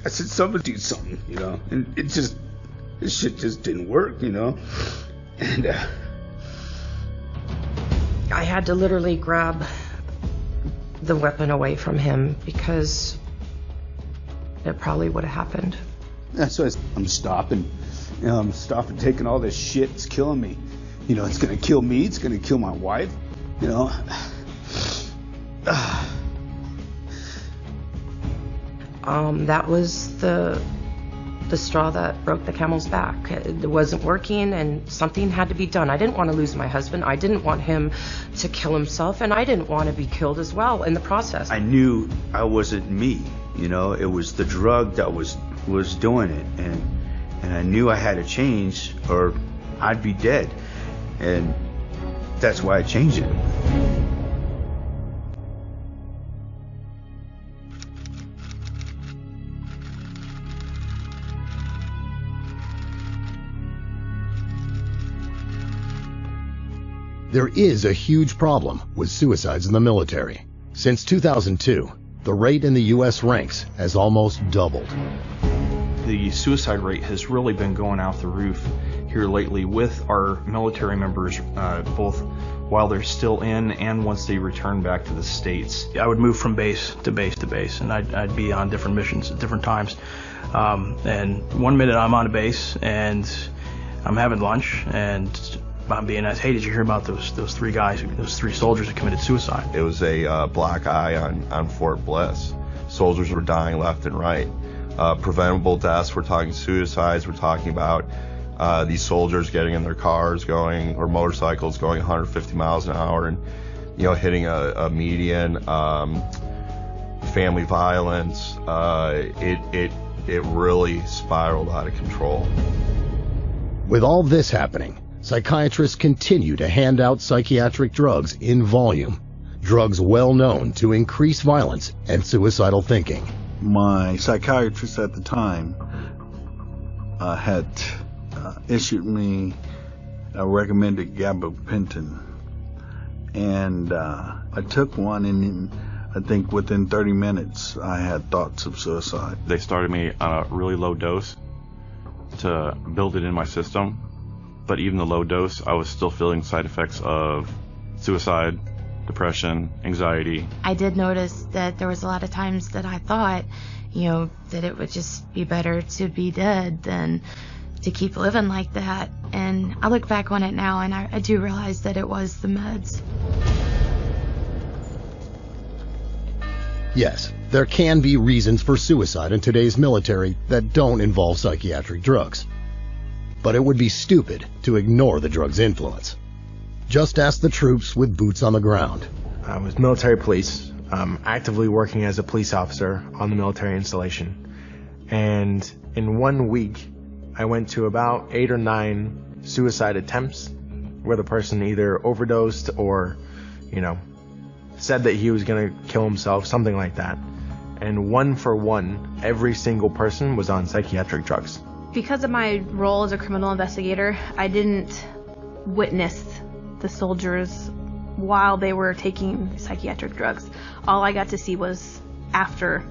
somebody do something, and this shit just didn't work, and I had to literally grab the weapon away from him because it probably would have happened. That's why I'm stopping. I'm stopping taking all this shit. It's killing me. It's gonna kill me. It's gonna kill my wife. That was the straw that broke the camel's back. It wasn't working, and something had to be done. I didn't want to lose my husband. I didn't want him to kill himself, and I didn't want to be killed as well in the process. I knew I wasn't me. It was the drug that was doing it, and I knew I had to change or I'd be dead, and that's why I changed it. There is a huge problem with suicides in the military. Since 2002, the rate in the U.S. ranks has almost doubled. The suicide rate has really been going out the roof here lately with our military members, both while they're still in and once they return back to the States. I would move from base to base to base, and I'd be on different missions at different times. And one minute I'm on a base and I'm having lunch, and I'm being asked, hey, did you hear about those 3 guys, those 3 soldiers who committed suicide? It was a black eye on Fort Bliss. Soldiers were dying left and right. Preventable deaths, we're talking suicides, we're talking about these soldiers getting in their cars or motorcycles going 150 miles an hour and hitting a median. Family violence, it really spiraled out of control. With all this happening, psychiatrists continue to hand out psychiatric drugs in volume, drugs well known to increase violence and suicidal thinking. My psychiatrist at the time had issued me a recommended gabapentin, and I took one, and I think within 30 minutes I had thoughts of suicide. They started me on a really low dose to build it in my system, but even the low dose, I was still feeling side effects of suicide, depression, anxiety. I did notice that there was a lot of times that I thought, that it would just be better to be dead than to keep living like that. And I look back on it now, and I do realize that it was the meds. Yes, there can be reasons for suicide in today's military that don't involve psychiatric drugs. But it would be stupid to ignore the drug's influence. Just ask the troops with boots on the ground. I was military police, actively working as a police officer on the military installation. And in 1 week, I went to about 8 or 9 suicide attempts where the person either overdosed or, said that he was going to kill himself, something like that. And 1 for 1, every single person was on psychiatric drugs. Because of my role as a criminal investigator, I didn't witness the soldiers while they were taking psychiatric drugs. All I got to see was after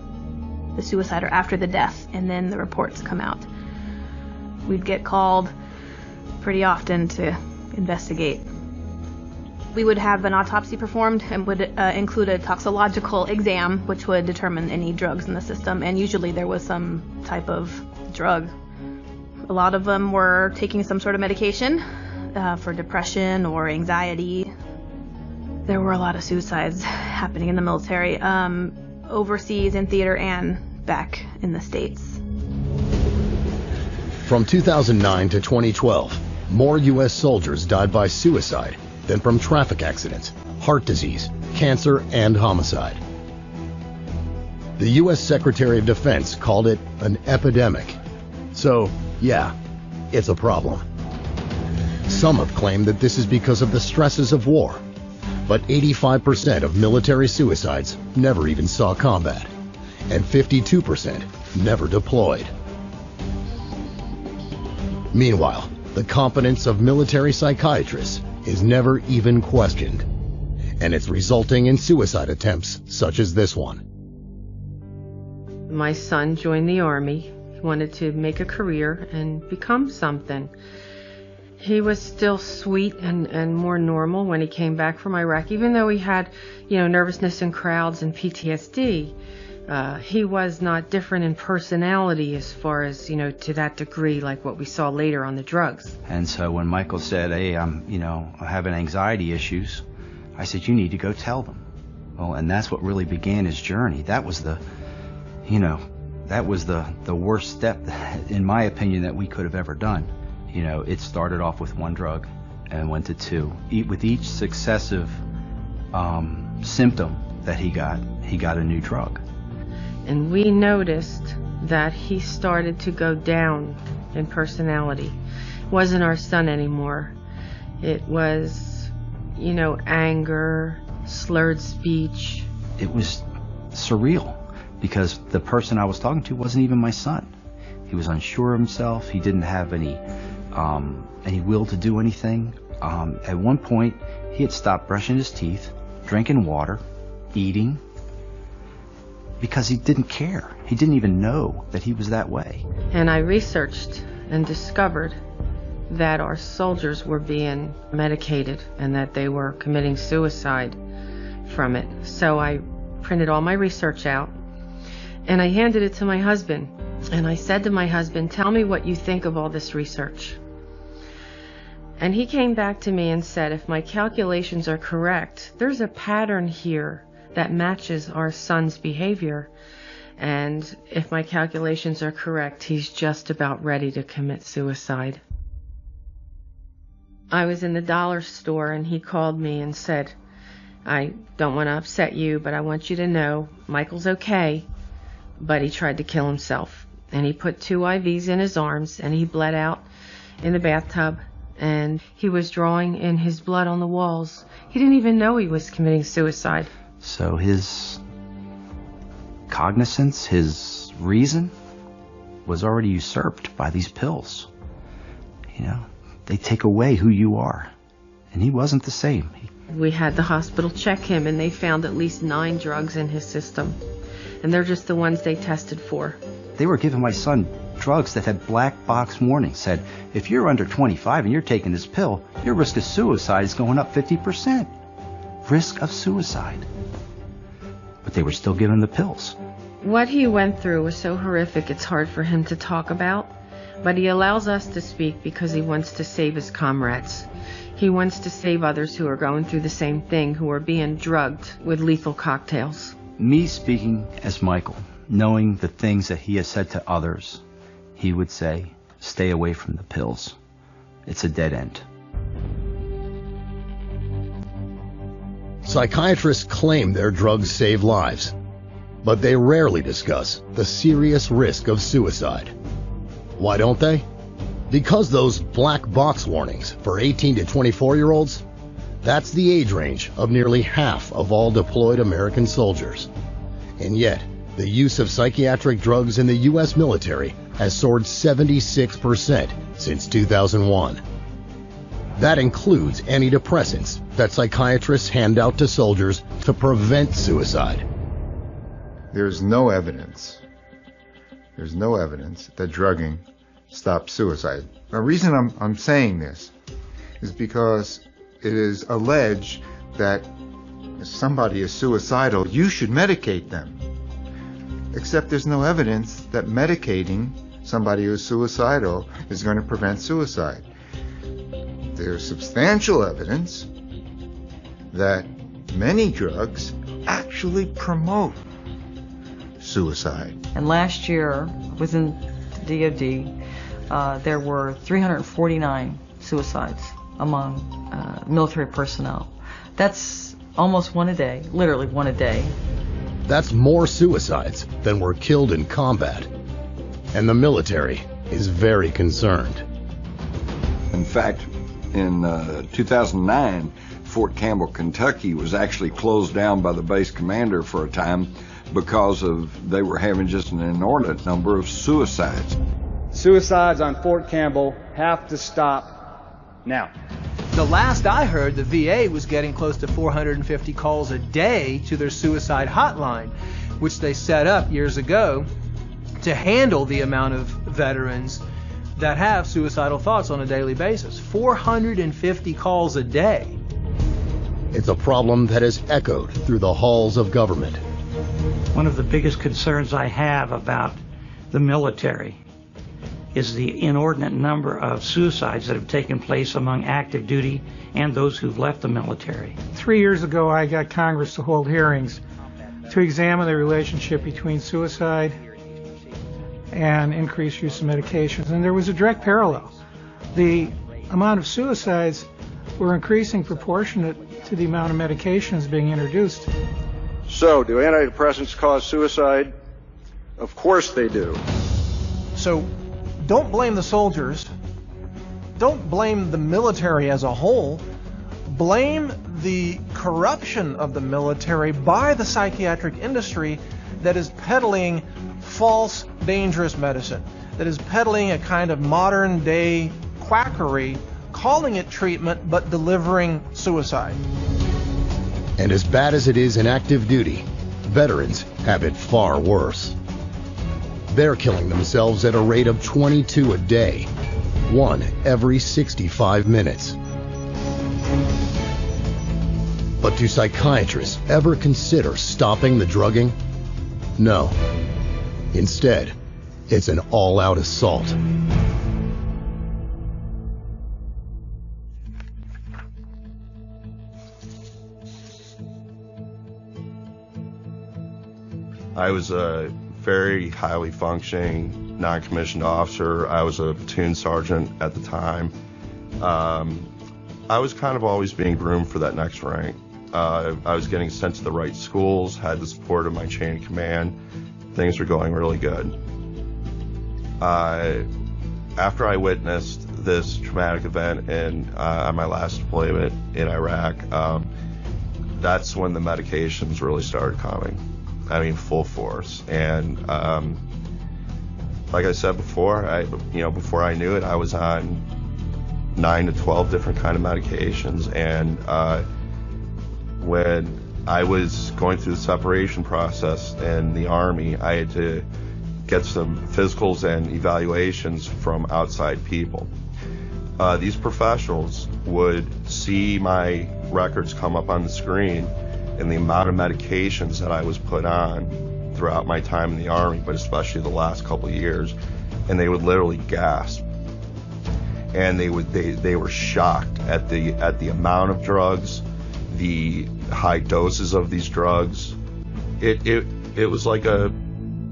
the suicide or after the death, and then the reports come out. We'd get called pretty often to investigate. We would have an autopsy performed and would include a toxicological exam, which would determine any drugs in the system, and usually there was some type of drug. A lot of them were taking some sort of medication for depression or anxiety. There were a lot of suicides happening in the military, overseas in theater and back in the States. From 2009 to 2012, more U.S. soldiers died by suicide than from traffic accidents, heart disease, cancer, and homicide. The U.S. Secretary of Defense called it an epidemic. So, yeah, it's a problem. Some have claimed that this is because of the stresses of war, but 85% of military suicides never even saw combat, and 52% never deployed. Meanwhile, the competence of military psychiatrists is never even questioned, and it's resulting in suicide attempts such as this one. My son joined the Army. He wanted to make a career and become something. He was still sweet and more normal when he came back from Iraq, even though he had, nervousness in crowds and PTSD. He was not different in personality as far as, to that degree like what we saw later on the drugs. And so when Michael said, hey, I'm having anxiety issues, I said, you need to go tell them. Well, and that's what really began his journey. That was the worst step, in my opinion, that we could have ever done. It started off with 1 drug and went to 2. With each successive symptom that he got a new drug. And we noticed that he started to go down in personality. It wasn't our son anymore. It was, anger, slurred speech. It was surreal because the person I was talking to wasn't even my son. He was unsure of himself. He didn't have any will to do anything. At one point, he had stopped brushing his teeth, drinking water, eating, because he didn't care. He didn't even know that he was that way. And I researched and discovered that our soldiers were being medicated and that they were committing suicide from it. So I printed all my research out and I handed it to my husband. And I said to my husband, tell me what you think of all this research. And he came back to me and said, if my calculations are correct, there's a pattern here that matches our son's behavior. And if my calculations are correct, he's just about ready to commit suicide. I was in the dollar store and he called me and said, I don't want to upset you, but I want you to know Michael's okay, but he tried to kill himself. And he put 2 IVs in his arms and he bled out in the bathtub and he was drawing in his blood on the walls. He didn't even know he was committing suicide. So his cognizance, his reason, was already usurped by these pills. They take away who you are. And he wasn't the same. We had the hospital check him and they found at least 9 drugs in his system. And they're just the ones they tested for. They were giving my son drugs that had black box warnings. Said, if you're under 25 and you're taking this pill, your risk of suicide is going up 50%. Risk of suicide. But they were still giving the pills. What he went through was so horrific it's hard for him to talk about, but he allows us to speak because he wants to save his comrades. He wants to save others who are going through the same thing, who are being drugged with lethal cocktails. Me speaking as Michael, knowing the things that he has said to others, he would say, stay away from the pills. It's a dead end. Psychiatrists claim their drugs save lives, but they rarely discuss the serious risk of suicide. Why don't they? Because those black box warnings for 18 to 24-year-olds, that's the age range of nearly half of all deployed American soldiers. And yet, the use of psychiatric drugs in the U.S. military has soared 76% since 2001. That includes antidepressants that psychiatrists hand out to soldiers to prevent suicide. There's no evidence that drugging stops suicide. The reason I'm saying this is because it is alleged that if somebody is suicidal, you should medicate them. Except there's no evidence that medicating somebody who's suicidal is going to prevent suicide. There's substantial evidence that many drugs actually promote suicide. And last year, within the DoD, there were 349 suicides among military personnel. That's almost one a day, literally one a day. That's more suicides than were killed in combat. And the military is very concerned. In fact, in 2009, Fort Campbell, Kentucky was actually closed down by the base commander for a time because they were having just an inordinate number of suicides. Suicides on Fort Campbell have to stop now. The last I heard, the VA was getting close to 450 calls a day to their suicide hotline, which they set up years ago to handle the amount of veterans that have suicidal thoughts on a daily basis. 450 calls a day. It's a problem that has echoed through the halls of government. One of the biggest concerns I have about the military is the inordinate number of suicides that have taken place among active duty and those who've left the military. 3 years ago, I got Congress to hold hearings to examine the relationship between suicide and increased use of medications, and there was a direct parallel. The amount of suicides were increasing proportionate to the amount of medications being introduced. So, do antidepressants cause suicide? Of course they do. So, don't blame the soldiers. Don't blame the military as a whole. Blame the corruption of the military by the psychiatric industry that is peddling false, dangerous medicine, that is peddling a kind of modern-day quackery, calling it treatment but delivering suicide. And as bad as it is in active duty, veterans have it far worse. They're killing themselves at a rate of 22 a day, one every 65 minutes. But do psychiatrists ever consider stopping the drugging? No. Instead, it's an all-out assault. I was a very highly functioning non-commissioned officer. I was a platoon sergeant at the time. I was kind of always being groomed for that next rank. I was getting sent to the right schools, had the support of my chain of command. Things were going really good. After I witnessed this traumatic event on my last deployment in Iraq, that's when the medications really started coming. I mean, full force. And like I said before, before I knew it, I was on 9 to 12 different kind of medications. And when I was going through the separation process in the Army, I had to get some physicals and evaluations from outside people. These professionals would see my records come up on the screen and the amount of medications that I was put on throughout my time in the Army, but especially the last couple of years, and they would literally gasp. And they were shocked at the amount of drugs, the high doses of these drugs. It was like a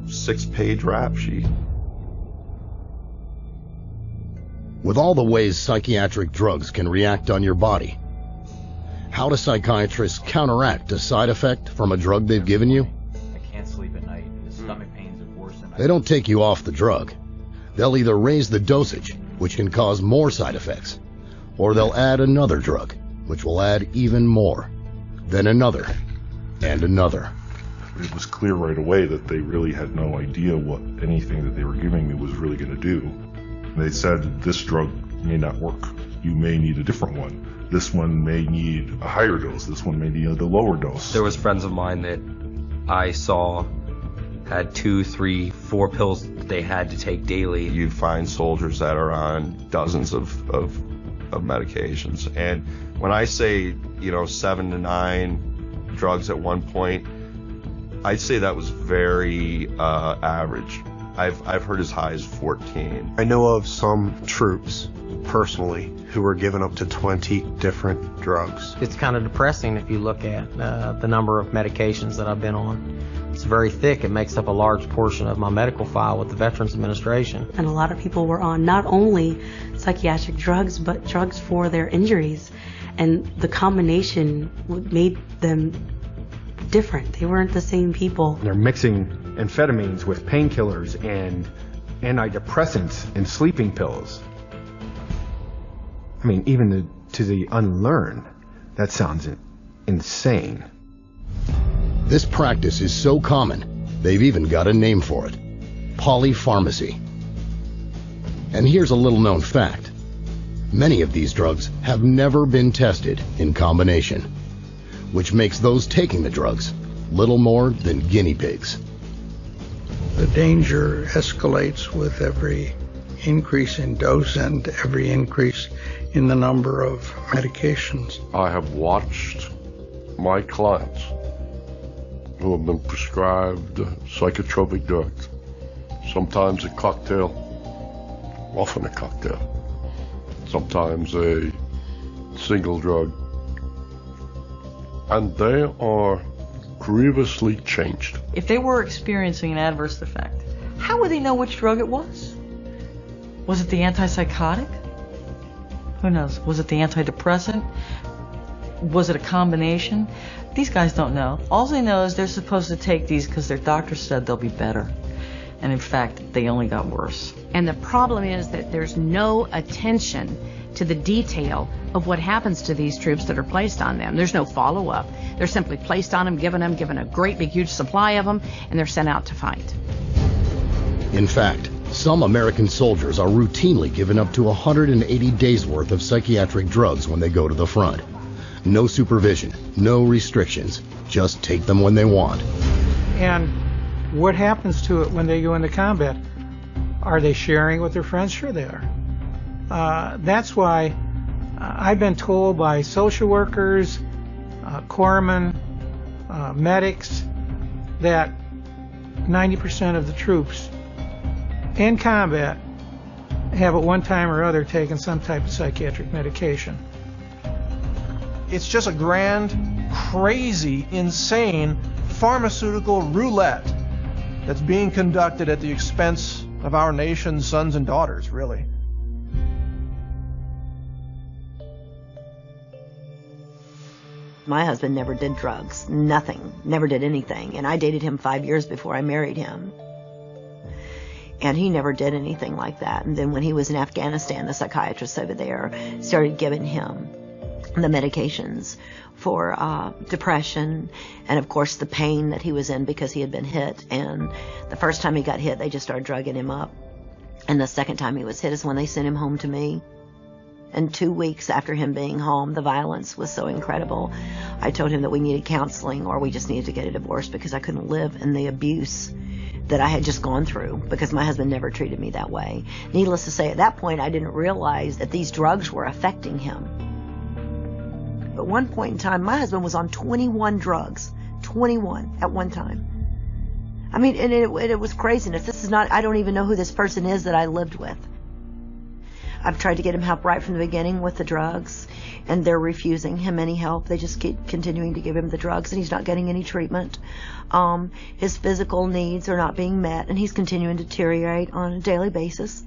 6-page rap sheet. With all the ways psychiatric drugs can react on your body, How do psychiatrists counteract a side effect from a drug they've given you? I can't sleep at night. The stomach pains are worse than They don't take you off the drug. They'll either raise the dosage, which can cause more side effects, or they'll add another drug, which will add even more, then another, and another. It was clear right away that they really had no idea what anything that they were giving me was really going to do. They said, this drug may not work. You may need a different one. This one may need a higher dose. This one may need a lower dose. There was friends of mine that I saw had 2, 3, 4 pills they had to take daily. You'd find soldiers that are on dozens of medications. And when I say, 7 to 9 drugs at one point, I'd say that was very average. I've heard as high as 14. I know of some troops, personally, who were given up to 20 different drugs. It's kind of depressing if you look at the number of medications that I've been on. It's very thick. It makes up a large portion of my medical file with the Veterans Administration. And a lot of people were on not only psychiatric drugs, but drugs for their injuries. And the combination made them different. They weren't the same people. They're mixing amphetamines with painkillers and antidepressants and sleeping pills. I mean, even to the unlearned, that sounds insane. This practice is so common, they've even got a name for it: polypharmacy. And here's a little-known fact. Many of these drugs have never been tested in combination, which makes those taking the drugs little more than guinea pigs. The danger escalates with every increase in dose and every increase in the number of medications. I have watched my clients who have been prescribed psychotropic drugs, sometimes a cocktail, often a cocktail, sometimes a single drug, and they are grievously changed. If they were experiencing an adverse effect, how would they know which drug it was? Was it the antipsychotic? Who knows? Was it the antidepressant? Was it a combination? These guys don't know. All they know is they're supposed to take these because their doctor said they'll be better. And in fact, they only got worse. And the problem is that there's no attention to the detail of what happens to these troops that are placed on them. There's no follow-up. They're simply placed on them, given a great big huge supply of them, and they're sent out to fight. In fact, some American soldiers are routinely given up to 180 days worth of psychiatric drugs when they go to the front. No supervision, no restrictions, just take them when they want. And what happens to it when they go into combat? Are they sharing with their friends? Sure they are. That's why I've been told by social workers, corpsmen, medics, that 90% of the troops in combat have at one time or other taken some type of psychiatric medication. It's just a grand, crazy, insane pharmaceutical roulette that's being conducted at the expense of our nation's sons and daughters, really. My husband never did drugs, nothing, never did anything. And I dated him 5 years before I married him. And he never did anything like that. And then when he was in Afghanistan, the psychiatrist over there started giving him the medications for depression and, of course, the pain that he was in because he had been hit. And the first time he got hit, they just started drugging him up. And the second time he was hit is when they sent him home to me. And 2 weeks after him being home, the violence was so incredible. I told him that we needed counseling or we just needed to get a divorce because I couldn't live in the abuse that I had just gone through because my husband never treated me that way. Needless to say, at that point, I didn't realize that these drugs were affecting him. At one point in time, my husband was on 21 drugs. 21 at one time. I mean, and it was craziness. This is not, I don't even know who this person is that I lived with. I've tried to get him help right from the beginning with the drugs, and they're refusing him any help. They just keep continuing to give him the drugs, and he's not getting any treatment. His physical needs are not being met, and he's continuing to deteriorate on a daily basis.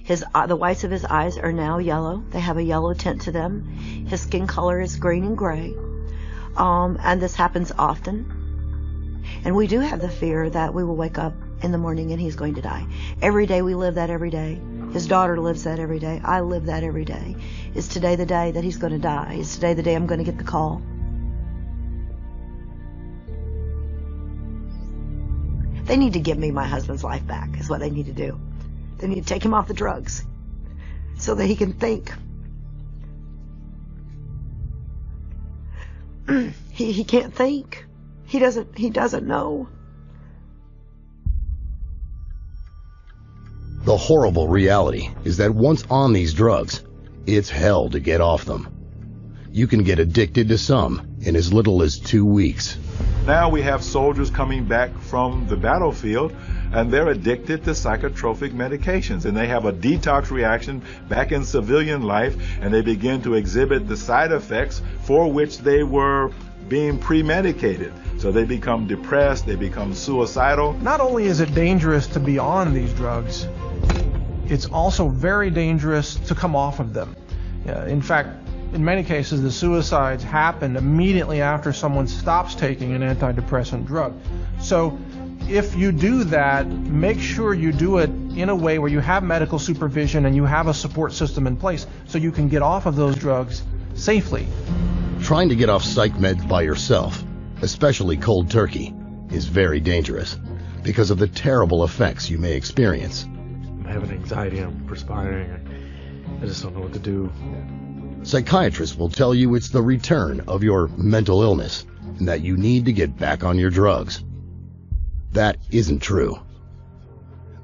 The whites of his eyes are now yellow. They have a yellow tint to them. His skin color is green and gray. And this happens often. And we do have the fear that we will wake up in the morning and he's going to die. Every day we live that every day. His daughter lives that every day. I live that every day. Is today the day that he's going to die? Is today the day I'm going to get the call? They need to give me my husband's life back, is what they need to do. They need to take him off the drugs so that he can think. He can't think. He doesn't know. The horrible reality is that once on these drugs, it's hell to get off them. You can get addicted to some in as little as 2 weeks. Now we have soldiers coming back from the battlefield and they're addicted to psychotropic medications, and they have a detox reaction back in civilian life, and they begin to exhibit the side effects for which they were being pre-medicated. So they become depressed, they become suicidal. Not only is it dangerous to be on these drugs, it's also very dangerous to come off of them. In fact, in many cases, the suicides happen immediately after someone stops taking an antidepressant drug. So if you do that, make sure you do it in a way where you have medical supervision and you have a support system in place so you can get off of those drugs safely. Trying to get off psych meds by yourself, especially cold turkey, is very dangerous because of the terrible effects you may experience. I'm having anxiety, I'm perspiring, I just don't know what to do. Psychiatrists will tell you it's the return of your mental illness and that you need to get back on your drugs. That isn't true.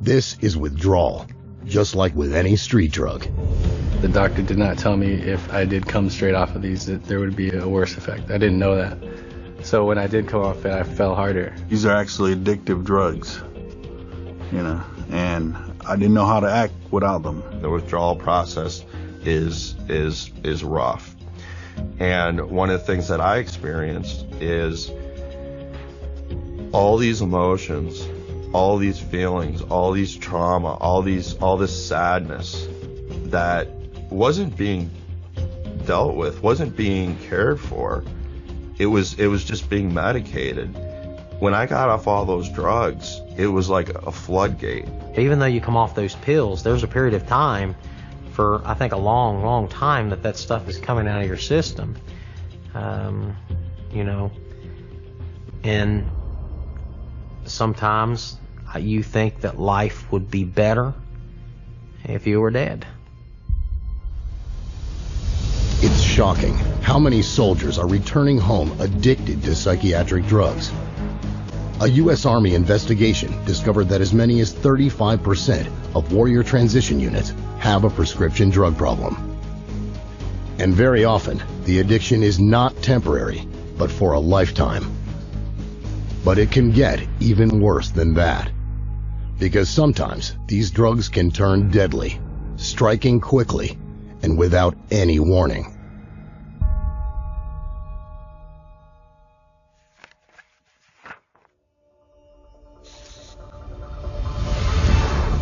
This is withdrawal, just like with any street drug. The doctor did not tell me if I did come straight off of these that there would be a worse effect. I didn't know that. So when I did come off it, I fell harder. These are actually addictive drugs, and I didn't know how to act without them. The withdrawal process is rough. And one of the things that I experienced is all these emotions, all these feelings, all these trauma, all this sadness that wasn't being dealt with, wasn't being cared for. It was just being medicated. When I got off all those drugs, it was like a floodgate. Even though you come off those pills, there's a period of time, for I think a long, long time, that stuff is coming out of your system. And sometimes you think that life would be better if you were dead. It's shocking how many soldiers are returning home addicted to psychiatric drugs. A U.S. Army investigation discovered that as many as 35% of warrior transition units have a prescription drug problem. And very often, the addiction is not temporary, but for a lifetime. But it can get even worse than that, because sometimes these drugs can turn deadly, striking quickly and without any warning.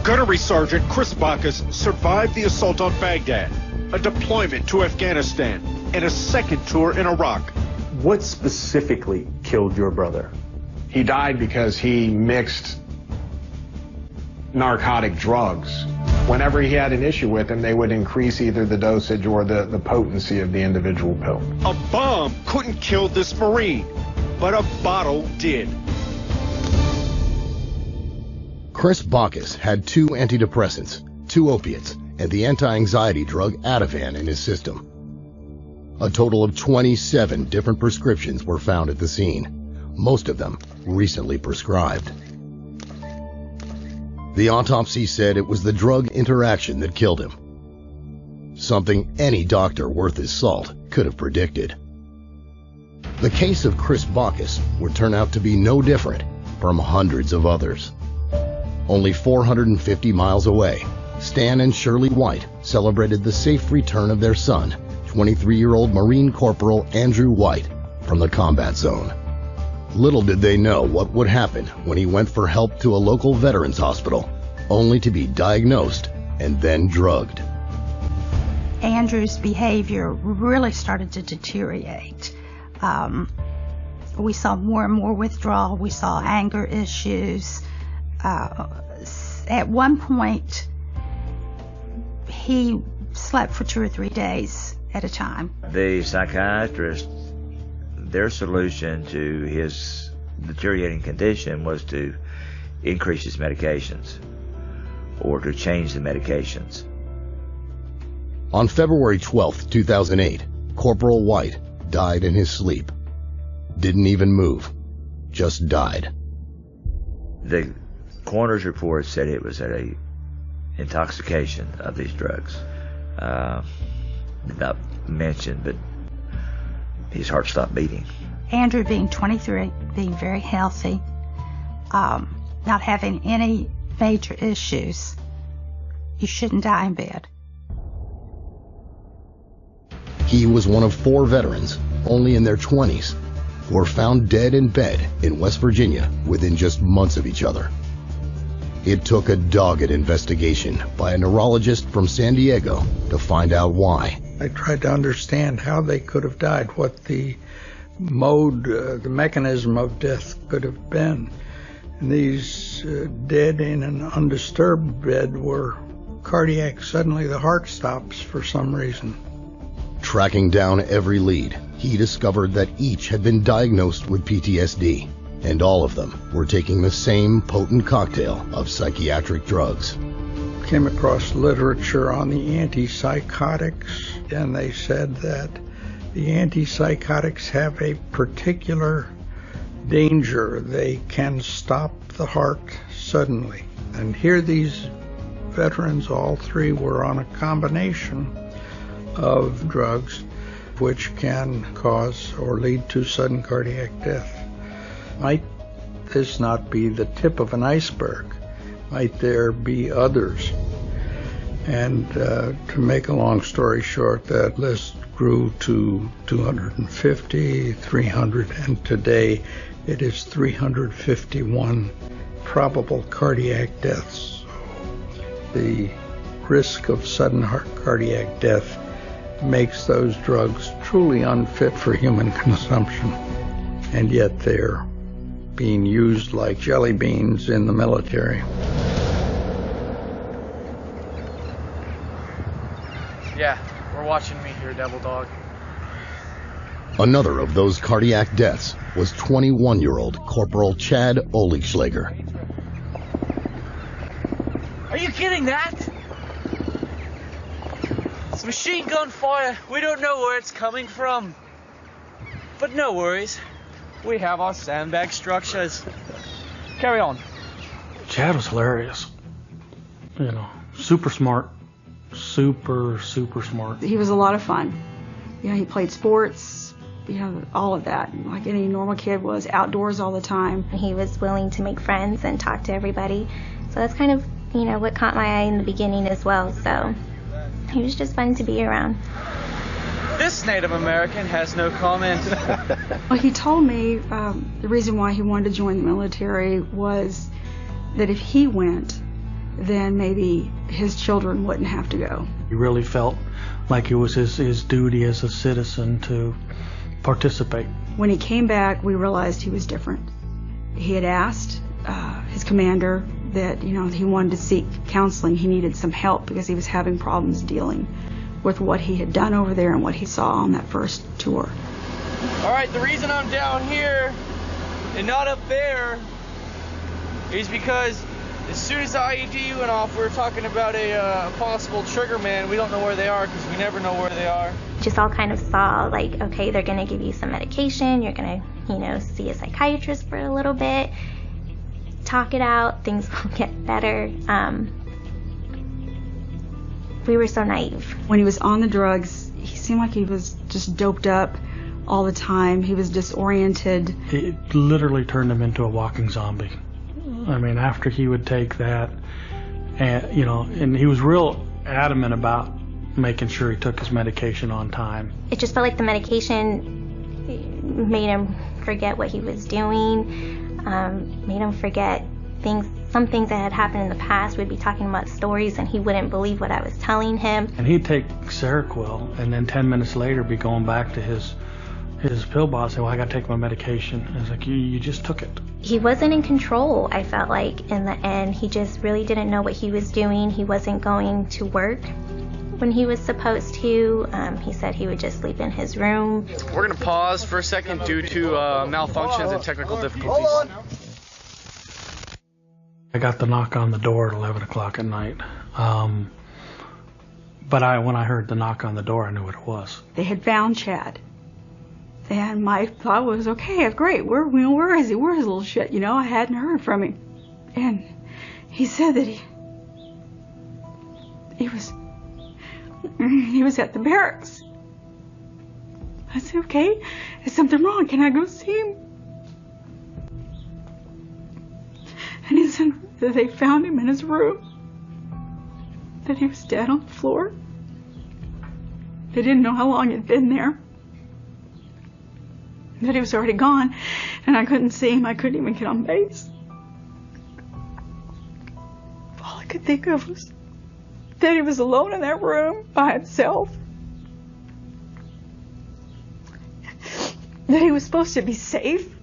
Gunnery Sergeant Chris Bacchus survived the assault on Baghdad, a deployment to Afghanistan, and a second tour in Iraq. What specifically killed your brother? He died because he mixed narcotic drugs. Whenever he had an issue with them, they would increase either the dosage or the potency of the individual pill. A bomb couldn't kill this Marine, but a bottle did. Chris Bacchus had 2 antidepressants, 2 opiates, and the anti-anxiety drug Ativan in his system. A total of 27 different prescriptions were found at the scene, most of them recently prescribed. The autopsy said it was the drug interaction that killed him, something any doctor worth his salt could have predicted. The case of Chris Bacchus would turn out to be no different from hundreds of others. Only 450 miles away, Stan and Shirley White celebrated the safe return of their son, 23-year-old Marine Corporal Andrew White, from the combat zone. Little did they know what would happen when he went for help to a local veterans hospital, only to be diagnosed and then drugged. Andrew's behavior really started to deteriorate. We saw more and more withdrawal. We saw anger issues. At one point, he slept for 2 or 3 days at a time. The psychiatrist, their solution to his deteriorating condition was to increase his medications or to change the medications. On February 12, 2008, Corporal White died in his sleep. Didn't even move, just died. The coroner's report said it was a intoxication of these drugs. Not mentioned, but his heart stopped beating. Andrew being 23, being very healthy, not having any major issues, you shouldn't die in bed. He was one of 4 veterans, only in their 20s, who were found dead in bed in West Virginia within just months of each other. It took a dogged investigation by a neurologist from San Diego to find out why. I tried to understand how they could have died, what the mode, the mechanism of death could have been. And these dead in an undisturbed bed were cardiac. Suddenly the heart stops for some reason. Tracking down every lead, he discovered that each had been diagnosed with PTSD, and all of them were taking the same potent cocktail of psychiatric drugs. Came across literature on the antipsychotics, and they said that the antipsychotics have a particular danger. They can stop the heart suddenly. And here these veterans, all 3, were on a combination of drugs which can cause or lead to sudden cardiac death. Might this not be the tip of an iceberg? Might there be others? And to make a long story short, that list grew to 250, 300, and today it is 351 probable cardiac deaths. The risk of sudden cardiac death makes those drugs truly unfit for human consumption, and yet they're being used like jelly beans in the military. Yeah, we're watching me here, Devil Dog. Another of those cardiac deaths was 21-year-old Corporal Chad Oligschlager. Are you kidding that? It's machine gun fire. We don't know where it's coming from. But no worries. We have our sandbag structures. Carry on. Chad was hilarious. You know, super smart. Super smart. He was a lot of fun. You know, he played sports, you know, all of that. Like any normal kid was, outdoors all the time. He was willing to make friends and talk to everybody. So that's kind of, you know, what caught my eye in the beginning as well. So he was just fun to be around. This Native American has no comment. Well, he told me the reason why he wanted to join the military was that if he went, then maybe his children wouldn't have to go. He really felt like it was his duty as a citizen to participate. When he came back, we realized he was different. He had asked his commander that, you know, he wanted to seek counseling. He needed some help because he was having problems dealing with what he had done over there and what he saw on that first tour. All right, the reason I'm down here and not up there is because as soon as the IED went off, we were talking about a possible trigger man. We don't know where they are because we never know where they are. Just all kind of saw like, okay, they're going to give you some medication. You're going to, you know, see a psychiatrist for a little bit, talk it out. Things will get better. We were so naive. When he was on the drugs, he seemed like he was just doped up all the time. He was disoriented. It literally turned him into a walking zombie. I mean, after he would take that, and you know, and he was real adamant about making sure he took his medication on time. It just felt like the medication made him forget what he was doing, made him forget some things that had happened in the past. We'd be talking about stories and he wouldn't believe what I was telling him. And he'd take Seroquel and then 10 minutes later be going back to his pill bottle and say, well, I got to take my medication. And I was like, you just took it. He wasn't in control, I felt like, in the end. He just really didn't know what he was doing. He wasn't going to work when he was supposed to. He said he would just sleep in his room. We're going to pause for a second due to malfunctions and technical difficulties. I got the knock on the door at 11 o'clock at night. But when I heard the knock on the door, I knew what it was. They had found Chad. And my thought was, okay, great. Where is he? Where's his little shit? You know, I hadn't heard from him. And he said that he was at the barracks. I said, okay, is something wrong? Can I go see him? And he said that they found him in his room, that he was dead on the floor. They didn't know how long he'd been there, that he was already gone, and I couldn't see him. I couldn't even get on base. All I could think of was that he was alone in that room by himself, that he was supposed to be safe.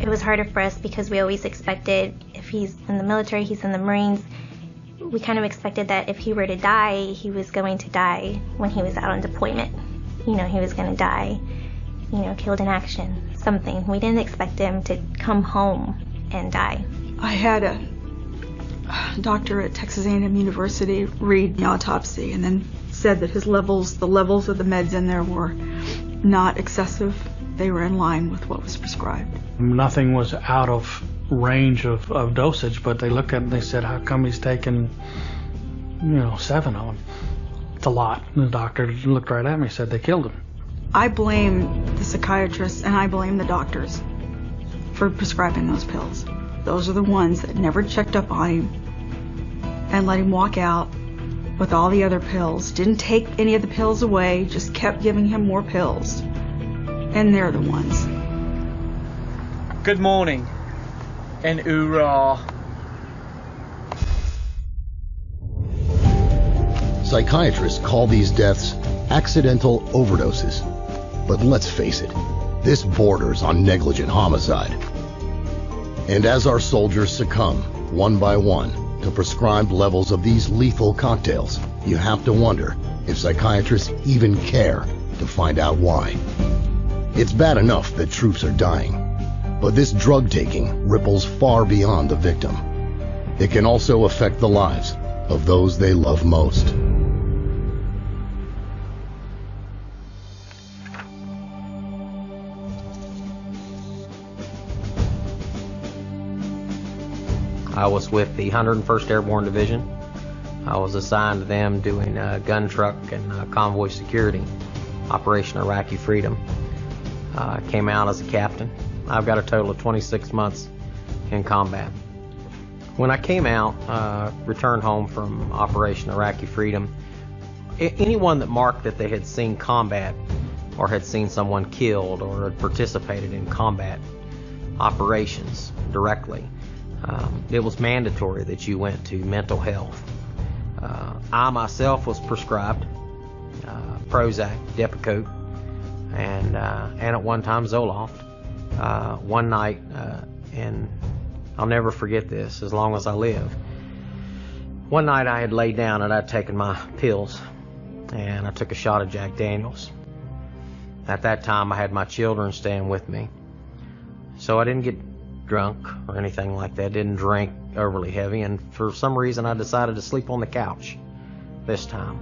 It was harder for us because we always expected, if he's in the military, he's in the Marines, we kind of expected that if he were to die, he was going to die when he was out on deployment. You know, he was going to die, you know, killed in action, something. We didn't expect him to come home and die. I had a doctor at Texas A&M University read the autopsy and then said that the levels of the meds in there were not excessive. They were in line with what was prescribed. Nothing was out of range of dosage, but they looked at it and they said, how come he's taking, 7 of them? It's a lot. And the doctor looked right at me and said, they killed him. I blame the psychiatrists and I blame the doctors for prescribing those pills. Those are the ones that never checked up on him and let him walk out with all the other pills. Didn't take any of the pills away, just kept giving him more pills. And they're the ones. Good morning, and hoorah. Psychiatrists call these deaths accidental overdoses. But let's face it, this borders on negligent homicide. And as our soldiers succumb, one by one, to prescribed levels of these lethal cocktails, you have to wonder if psychiatrists even care to find out why. It's bad enough that troops are dying, but this drug taking ripples far beyond the victim. It can also affect the lives of those they love most. I was with the 101st Airborne Division. I was assigned to them doing gun truck and convoy security, Operation Iraqi Freedom. Came out as a captain. I've got a total of 26 months in combat. When I came out, returned home from Operation Iraqi Freedom, anyone that marked that they had seen combat or had seen someone killed or had participated in combat operations directly, it was mandatory that you went to mental health. I myself was prescribed Prozac, Depakote, and at one time Zoloft. One night, and I'll never forget this as long as I live. One night I had laid down and I'd taken my pills, and I took a shot of Jack Daniels. At that time I had my children staying with me, so I didn't get drunk or anything like that, didn't drink overly heavy, and for some reason I decided to sleep on the couch this time.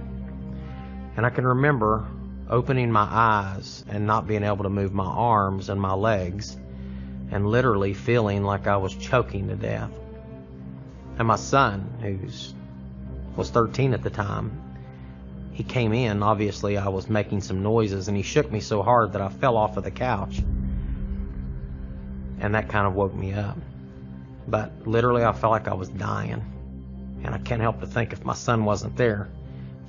And I can remember opening my eyes and not being able to move my arms and my legs, and literally feeling like I was choking to death. And my son, who was 13 at the time, he came in. Obviously I was making some noises, and he shook me so hard that I fell off of the couch, and that kind of woke me up. But literally I felt like I was dying, and I can't help but think, if my son wasn't there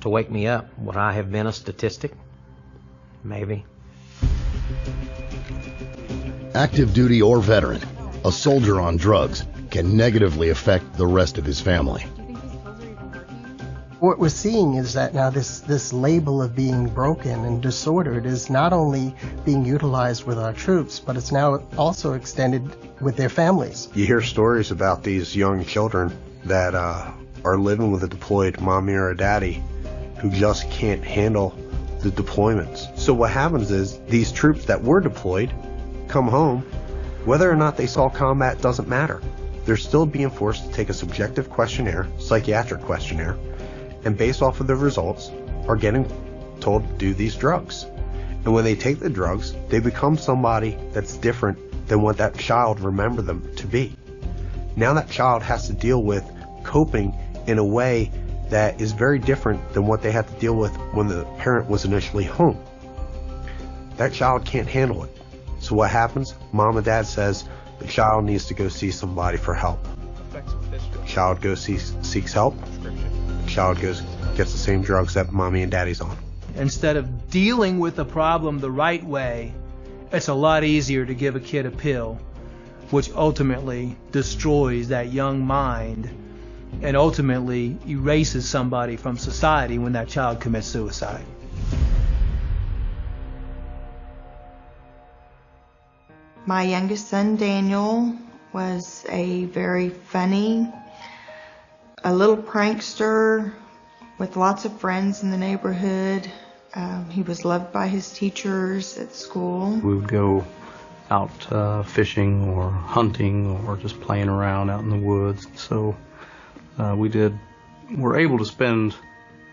to wake me up, would I have been a statistic? Maybe. Active duty or veteran, a soldier on drugs can negatively affect the rest of his family. What we're seeing is that now this label of being broken and disordered is not only being utilized with our troops, but it's now also extended with their families. You hear stories about these young children that are living with a deployed mommy or a daddy who just can't handle the deployments. So what happens is these troops that were deployed come home, whether or not they saw combat doesn't matter. They're still being forced to take a subjective questionnaire, psychiatric questionnaire, and based off of the results are getting told to do these drugs. And when they take the drugs, they become somebody that's different than what that child remembered them to be. Now that child has to deal with coping in a way that is very different than what they had to deal with when the parent was initially home. That child can't handle it. So what happens? Mom and dad says the child needs to go see somebody for help. The child goes seeks help. The child gets the same drugs that mommy and daddy's on. Instead of dealing with the problem the right way, it's a lot easier to give a kid a pill, which ultimately destroys that young mind and ultimately erases somebody from society when that child commits suicide. My youngest son, Daniel, was a very funny, a little prankster with lots of friends in the neighborhood. He was loved by his teachers at school. We would go out fishing or hunting or just playing around out in the woods. So we're able to spend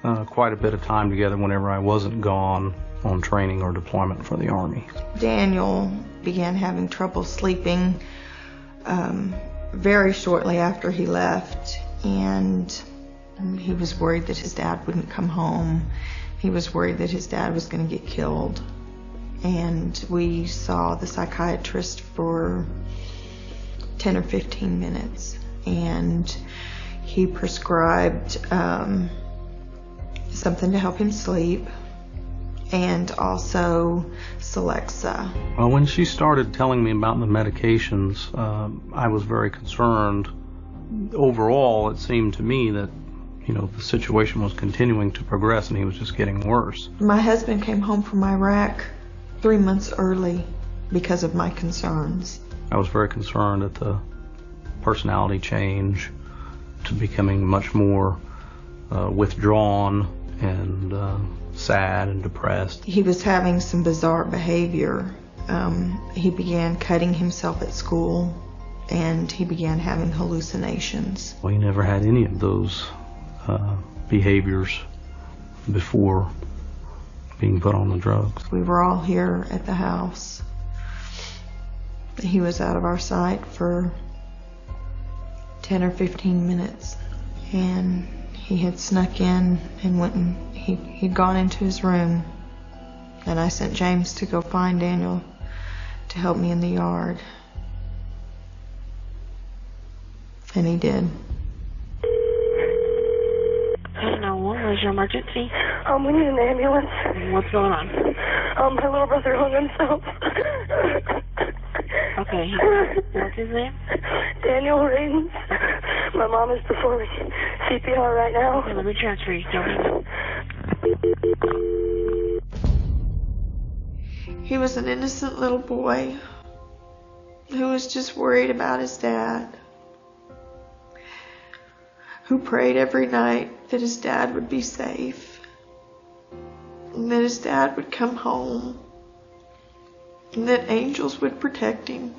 quite a bit of time together whenever I wasn't gone on training or deployment for the Army. Daniel began having trouble sleeping very shortly after he left, and he was worried that his dad wouldn't come home. He was worried that his dad was going to get killed. And we saw the psychiatrist for 10 or 15 minutes, and he prescribed something to help him sleep, and also Celexa. Well, when she started telling me about the medications, I was very concerned. Overall, it seemed to me that, the situation was continuing to progress and he was just getting worse. My husband came home from Iraq 3 months early because of my concerns. I was very concerned at the personality change to becoming much more withdrawn and sad and depressed. He was having some bizarre behavior. He began cutting himself at school, and he began having hallucinations. Well, he never had any of those behaviors before being put on the drugs. We were all here at the house. He was out of our sight for 10 or 15 minutes, and he had snuck in and went and he'd gone into his room, and I sent James to go find Daniel to help me in the yard, and he did. What was your emergency? We need an ambulance. What's going on? My little brother hung himself. Okay. What's his name? Daniel Rains. My mom is performing CPR right now. Okay, let me transfer you. Don't He was an innocent little boy who was just worried about his dad, who prayed every night that his dad would be safe, and that his dad would come home, and that angels would protect him.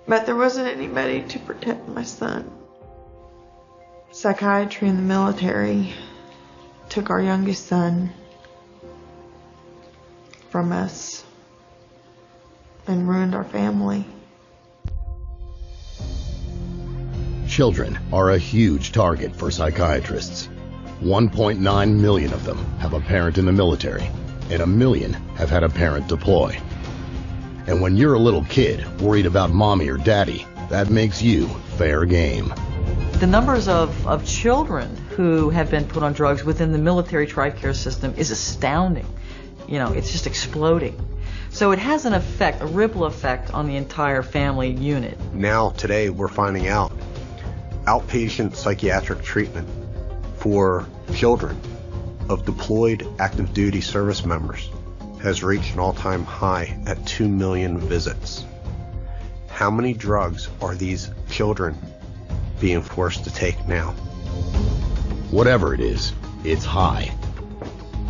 But there wasn't anybody to protect my son. Psychiatry and the military took our youngest son from us and ruined our family. Children are a huge target for psychiatrists. 1.9 million of them have a parent in the military, and 1 million have had a parent deploy. And when you're a little kid worried about mommy or daddy, that makes you fair game. The numbers of children who have been put on drugs within the military TRICARE system is astounding. It's just exploding. So it has an effect, a ripple effect on the entire family unit. Now, today, we're finding out outpatient psychiatric treatment for children of deployed active duty service members has reached an all-time high at 2 million visits. How many drugs are these children being forced to take now? Whatever it is, it's high.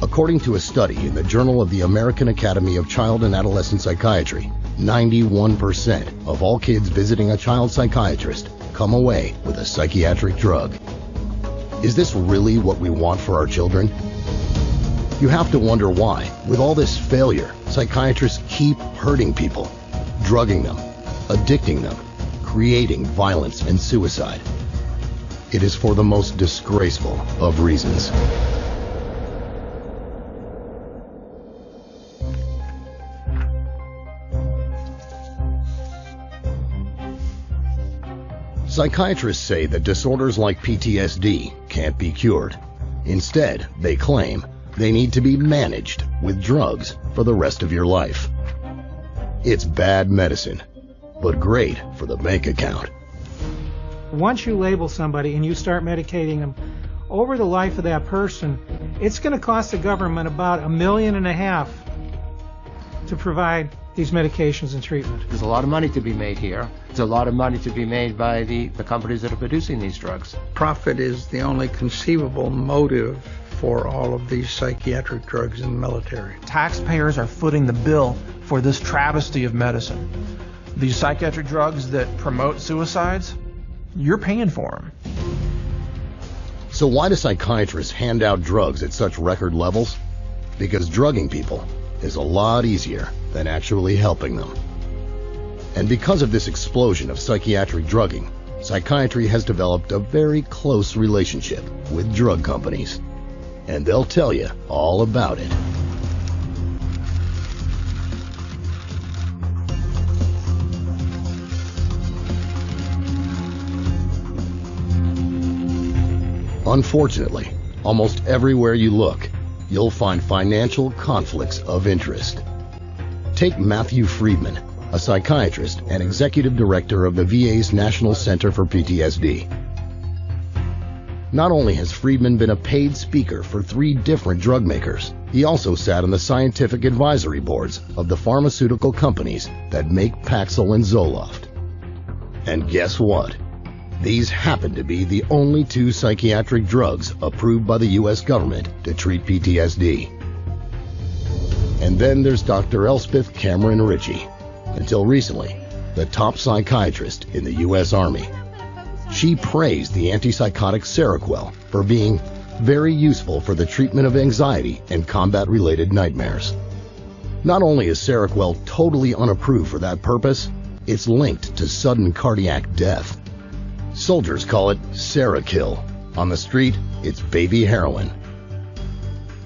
According to a study in the Journal of the American Academy of Child and Adolescent Psychiatry, 91% of all kids visiting a child psychiatrist come away with a psychiatric drug. Is this really what we want for our children? You have to wonder why, with all this failure, psychiatrists keep hurting people, drugging them, addicting them, creating violence and suicide. It is for the most disgraceful of reasons. Psychiatrists say that disorders like PTSD can't be cured. Instead, they claim they need to be managed with drugs for the rest of your life. It's bad medicine, but great for the bank account. Once you label somebody and you start medicating them, over the life of that person, it's going to cost the government about $1.5 million to provide these medications and treatment. There's a lot of money to be made here. There's a lot of money to be made by the companies that are producing these drugs. Profit is the only conceivable motive for all of these psychiatric drugs in the military. Taxpayers are footing the bill for this travesty of medicine. These psychiatric drugs that promote suicides, you're paying for them. So why do psychiatrists hand out drugs at such record levels? Because drugging people is a lot easier than actually helping them. And because of this explosion of psychiatric drugging, psychiatry has developed a very close relationship with drug companies. And they'll tell you all about it. Unfortunately, almost everywhere you look, you'll find financial conflicts of interest. Take Matthew Friedman, a psychiatrist and executive director of the VA's National Center for PTSD. Not only has Friedman been a paid speaker for 3 different drug makers, he also sat on the scientific advisory boards of the pharmaceutical companies that make Paxil and Zoloft. And guess what? These happen to be the only 2 psychiatric drugs approved by the U.S. government to treat PTSD. And then there's Dr. Elspeth Cameron Ritchie, until recently, the top psychiatrist in the U.S. Army. She praised the antipsychotic Seroquel for being very useful for the treatment of anxiety and combat-related nightmares. Not only is Seroquel totally unapproved for that purpose, it's linked to sudden cardiac death. Soldiers call it Serokill. On the street, it's baby heroin.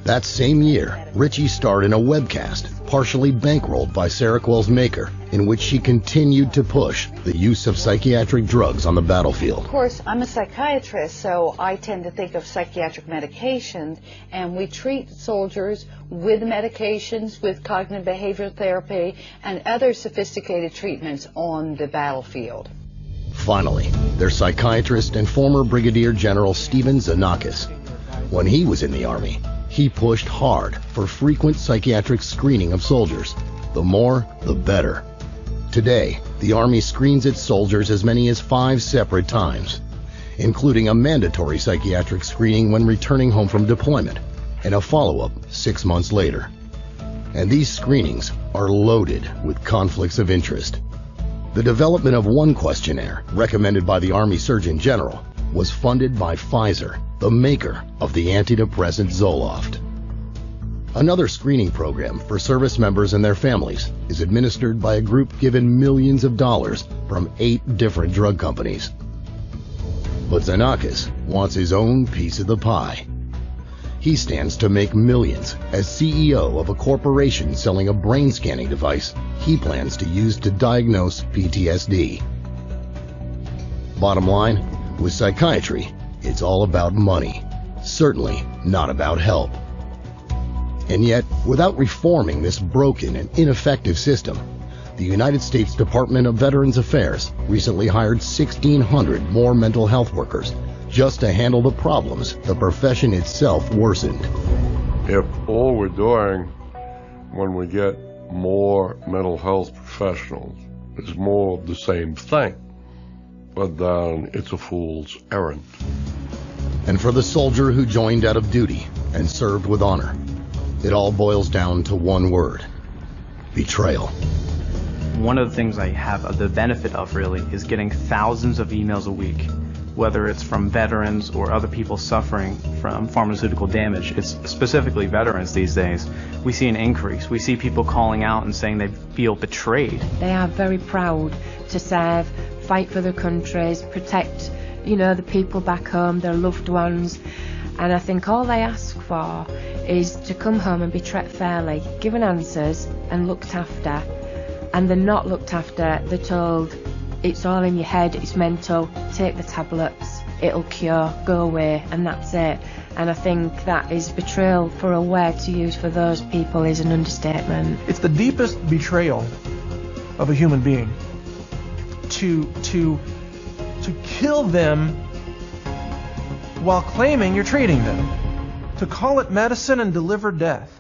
That same year, Ritchie starred in a webcast partially bankrolled by Seroquel's maker, in which she continued to push the use of psychiatric drugs on the battlefield. Of course, I'm a psychiatrist, so I tend to think of psychiatric medications, and we treat soldiers with medications, with cognitive behavioral therapy, and other sophisticated treatments on the battlefield. Finally, there's psychiatrist and former Brigadier General Stephen Xenakis. When he was in the Army, he pushed hard for frequent psychiatric screening of soldiers. The more, the better. Today, the Army screens its soldiers as many as 5 separate times, including a mandatory psychiatric screening when returning home from deployment, and a follow-up 6 months later. And these screenings are loaded with conflicts of interest. The development of one questionnaire, recommended by the Army Surgeon General, was funded by Pfizer, the maker of the antidepressant Zoloft. Another screening program for service members and their families is administered by a group given millions of dollars from 8 different drug companies. But Xenakis wants his own piece of the pie. He stands to make millions as CEO of a corporation selling a brain scanning device he plans to use to diagnose PTSD. Bottom line, with psychiatry, it's all about money, certainly not about help. And yet, without reforming this broken and ineffective system, the United States Department of Veterans Affairs recently hired 1,600 more mental health workers just to handle the problems the profession itself worsened. If all we're doing when we get more mental health professionals is more of the same thing, but then it's a fool's errand. And for the soldier who joined out of duty and served with honor, it all boils down to one word: betrayal. One of the things I have the benefit of really is getting thousands of emails a week, whether it's from veterans or other people suffering from pharmaceutical damage. It's specifically veterans these days. We see an increase. We see people calling out and saying they feel betrayed. They are very proud to serve, fight for their countries, protect, the people back home, their loved ones. And I think all they ask for is to come home and be treated fairly, given answers and looked after. And they're not looked after. They're told, it's all in your head, it's mental, take the tablets, it'll cure, go away, and that's it. And I think that is betrayal. For a word to use for those people is an understatement. It's the deepest betrayal of a human being to kill them while claiming you're treating them, to call it medicine and deliver death.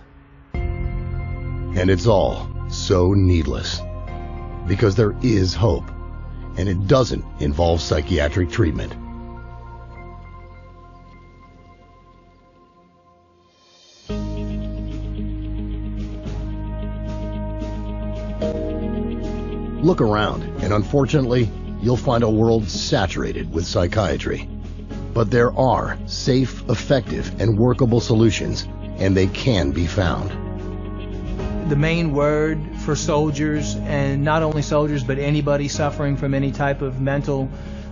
And it's all so needless, because there is hope, and it doesn't involve psychiatric treatment. Look around, and unfortunately, you'll find a world saturated with psychiatry. But there are safe, effective, and workable solutions, and they can be found. The main word for soldiers, and not only soldiers, but anybody suffering from any type of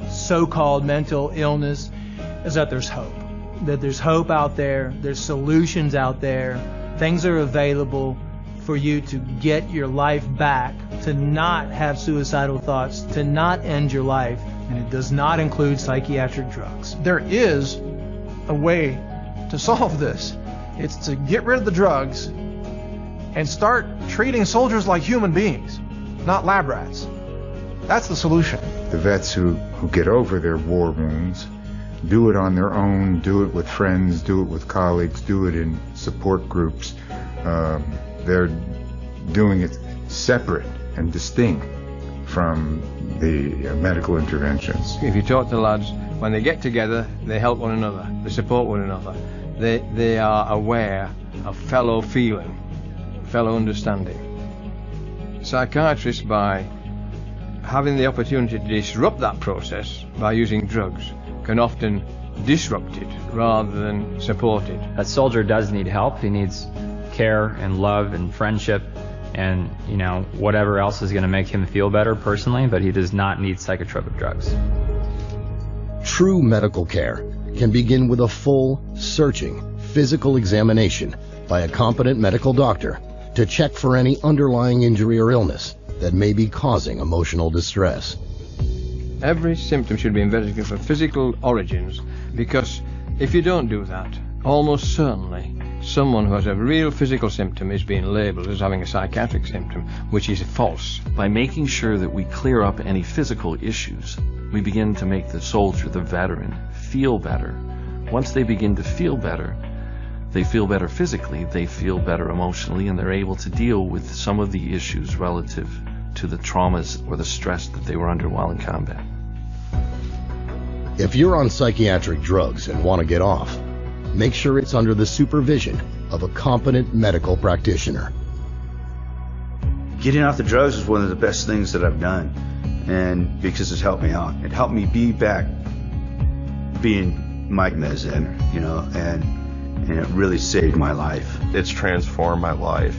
so-called mental illness, is that there's hope. That there's hope out there, there's solutions out there, things are available for you to get your life back, to not have suicidal thoughts, to not end your life, and it does not include psychiatric drugs. There is a way to solve this. It's to get rid of the drugs and start treating soldiers like human beings, not lab rats. That's the solution. The vets who get over their war wounds do it on their own, do it with friends, do it with colleagues, do it in support groups. They're doing it separate and distinct from the medical interventions. If you talk to lads, when they get together, they help one another, they support one another. They are aware of fellow feeling, fellow understanding. Psychiatrists, by having the opportunity to disrupt that process by using drugs, can often disrupt it rather than support it. A soldier does need help. He needs care and love and friendship and, whatever else is going to make him feel better personally, but he does not need psychotropic drugs. True medical care can begin with a full, searching, physical examination by a competent medical doctor to check for any underlying injury or illness that may be causing emotional distress. Every symptom should be investigated for physical origins, because if you don't do that, almost certainly someone who has a real physical symptom is being labeled as having a psychiatric symptom, which is false. By making sure that we clear up any physical issues, we begin to make the soldier, the veteran, feel better. Once they begin to feel better, they feel better physically, they feel better emotionally, and they're able to deal with some of the issues relative to the traumas or the stress that they were under while in combat. If you're on psychiatric drugs and want to get off, make sure it's under the supervision of a competent medical practitioner. Getting off the drugs is one of the best things that I've done, and because it's helped me out. It helped me be back being Mike Mezin, and it really saved my life. It's transformed my life,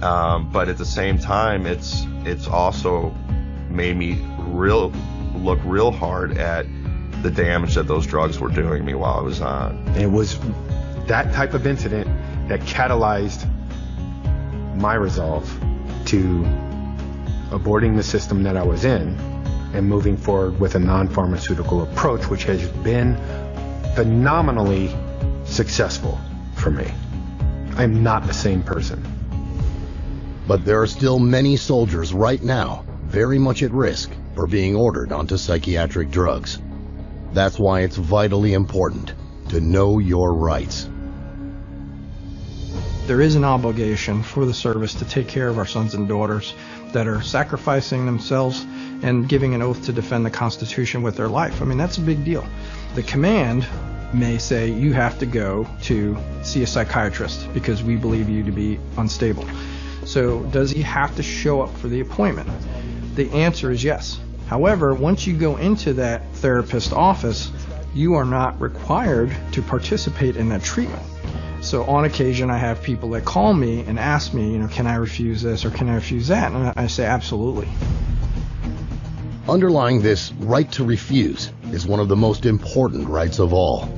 but at the same time, it's also made me look real hard at the damage that those drugs were doing me while I was on. It was that type of incident that catalyzed my resolve to aborting the system that I was in and moving forward with a non-pharmaceutical approach, which has been phenomenally successful for me. I'm not the same person. But there are still many soldiers right now very much at risk for being ordered onto psychiatric drugs. That's why it's vitally important to know your rights. There is an obligation for the service to take care of our sons and daughters that are sacrificing themselves and giving an oath to defend the Constitution with their life. I mean, that's a big deal. The command may say you have to go to see a psychiatrist because we believe you to be unstable. So does he have to show up for the appointment? The answer is yes. However, once you go into that therapist's office, you are not required to participate in that treatment. So on occasion, I have people that call me and ask me, can I refuse this or can I refuse that? And I say, absolutely. Underlying this right to refuse is one of the most important rights of all: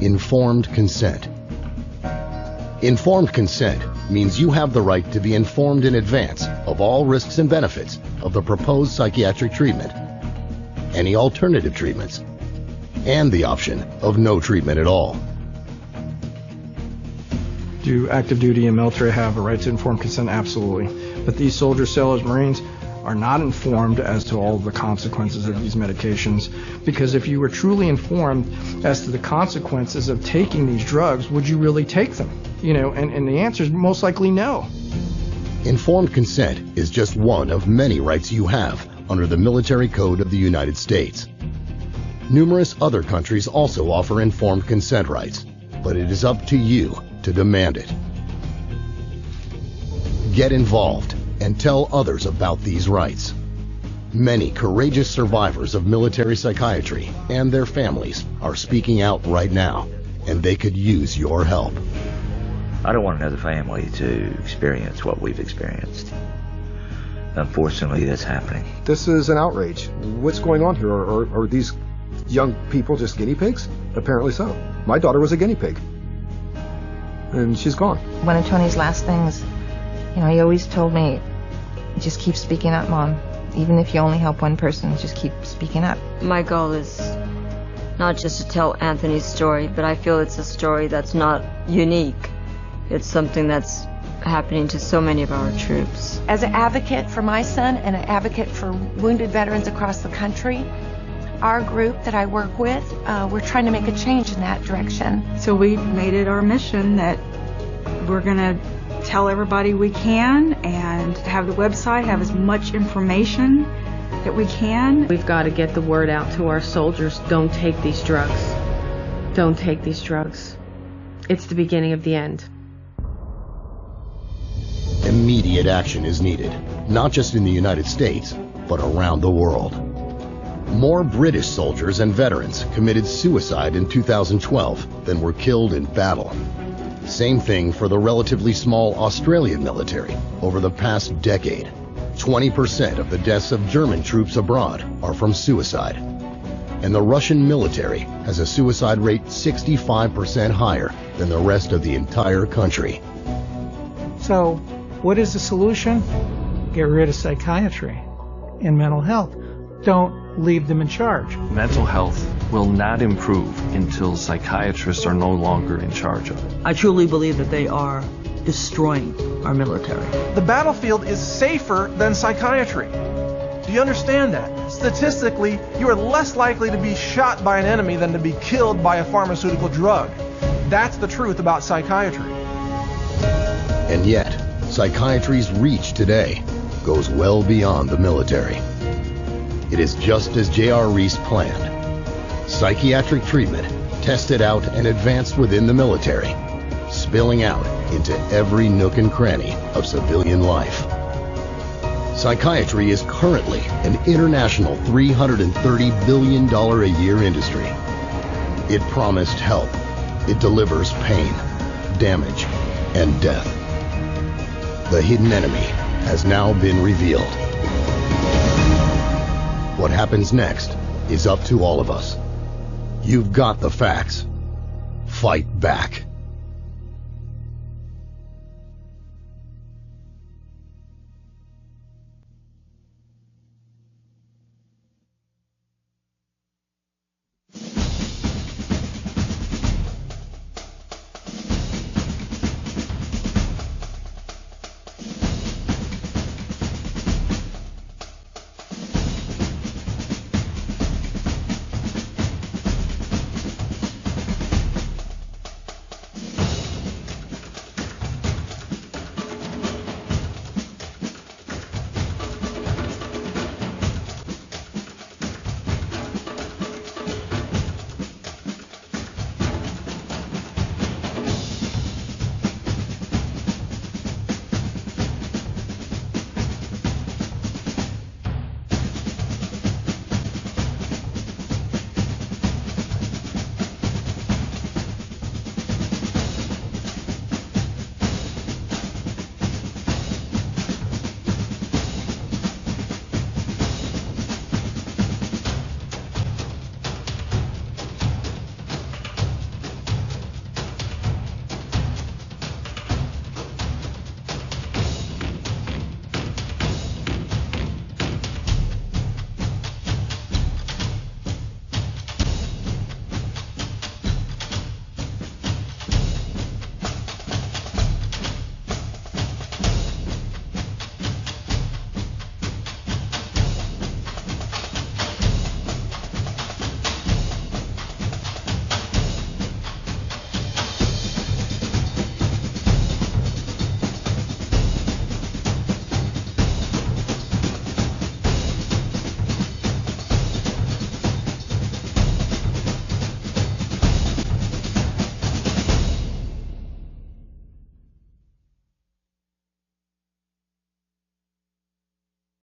informed consent. Informed consent means you have the right to be informed in advance of all risks and benefits of the proposed psychiatric treatment, any alternative treatments, and the option of no treatment at all. Do active duty and military have a right to informed consent? Absolutely. But these soldiers, sailors, Marines are not informed as to all of the consequences of these medications, because if you were truly informed as to the consequences of taking these drugs, would you really take them? And the answer is most likely no. Informed consent is just one of many rights you have under the Military Code of the United States. Numerous other countries also offer informed consent rights, but it is up to you to demand it. Get involved and tell others about these rights. Many courageous survivors of military psychiatry and their families are speaking out right now, and they could use your help. I don't want another family to experience what we've experienced. Unfortunately, that's happening. This is an outrage. What's going on here? Are these young people just guinea pigs? Apparently so. My daughter was a guinea pig, and she's gone. One of Tony's last things, he always told me, just keep speaking up, Mom. Even if you only help one person, just keep speaking up. My goal is not just to tell Anthony's story, but I feel it's a story that's not unique. It's something that's happening to so many of our troops. As an advocate for my son and an advocate for wounded veterans across the country, our group that I work with, we're trying to make a change in that direction. So we made it our mission that we're going to tell everybody we can and have the website have as much information that we can. We've got to get the word out to our soldiers. Don't take these drugs. Don't take these drugs. It's the beginning of the end. Immediate action is needed, not just in the United States, but around the world. More British soldiers and veterans committed suicide in 2012 than were killed in battle. Same thing for the relatively small Australian military over the past decade. 20% of the deaths of German troops abroad are from suicide. And the Russian military has a suicide rate 65% higher than the rest of the entire country. So, what is the solution? Get rid of psychiatry and mental health. Don't leave them in charge. Mental health will not improve until psychiatrists are no longer in charge of it. I truly believe that they are destroying our military. The battlefield is safer than psychiatry. Do you understand that? Statistically, you are less likely to be shot by an enemy than to be killed by a pharmaceutical drug. That's the truth about psychiatry. And yet, psychiatry's reach today goes well beyond the military. It is just as J.R. Reese planned. Psychiatric treatment tested out and advanced within the military, spilling out into every nook and cranny of civilian life. Psychiatry is currently an international $330 billion a year industry. It promised help. It delivers pain, damage, and death. The hidden enemy has now been revealed. What happens next is up to all of us. You've got the facts. Fight back.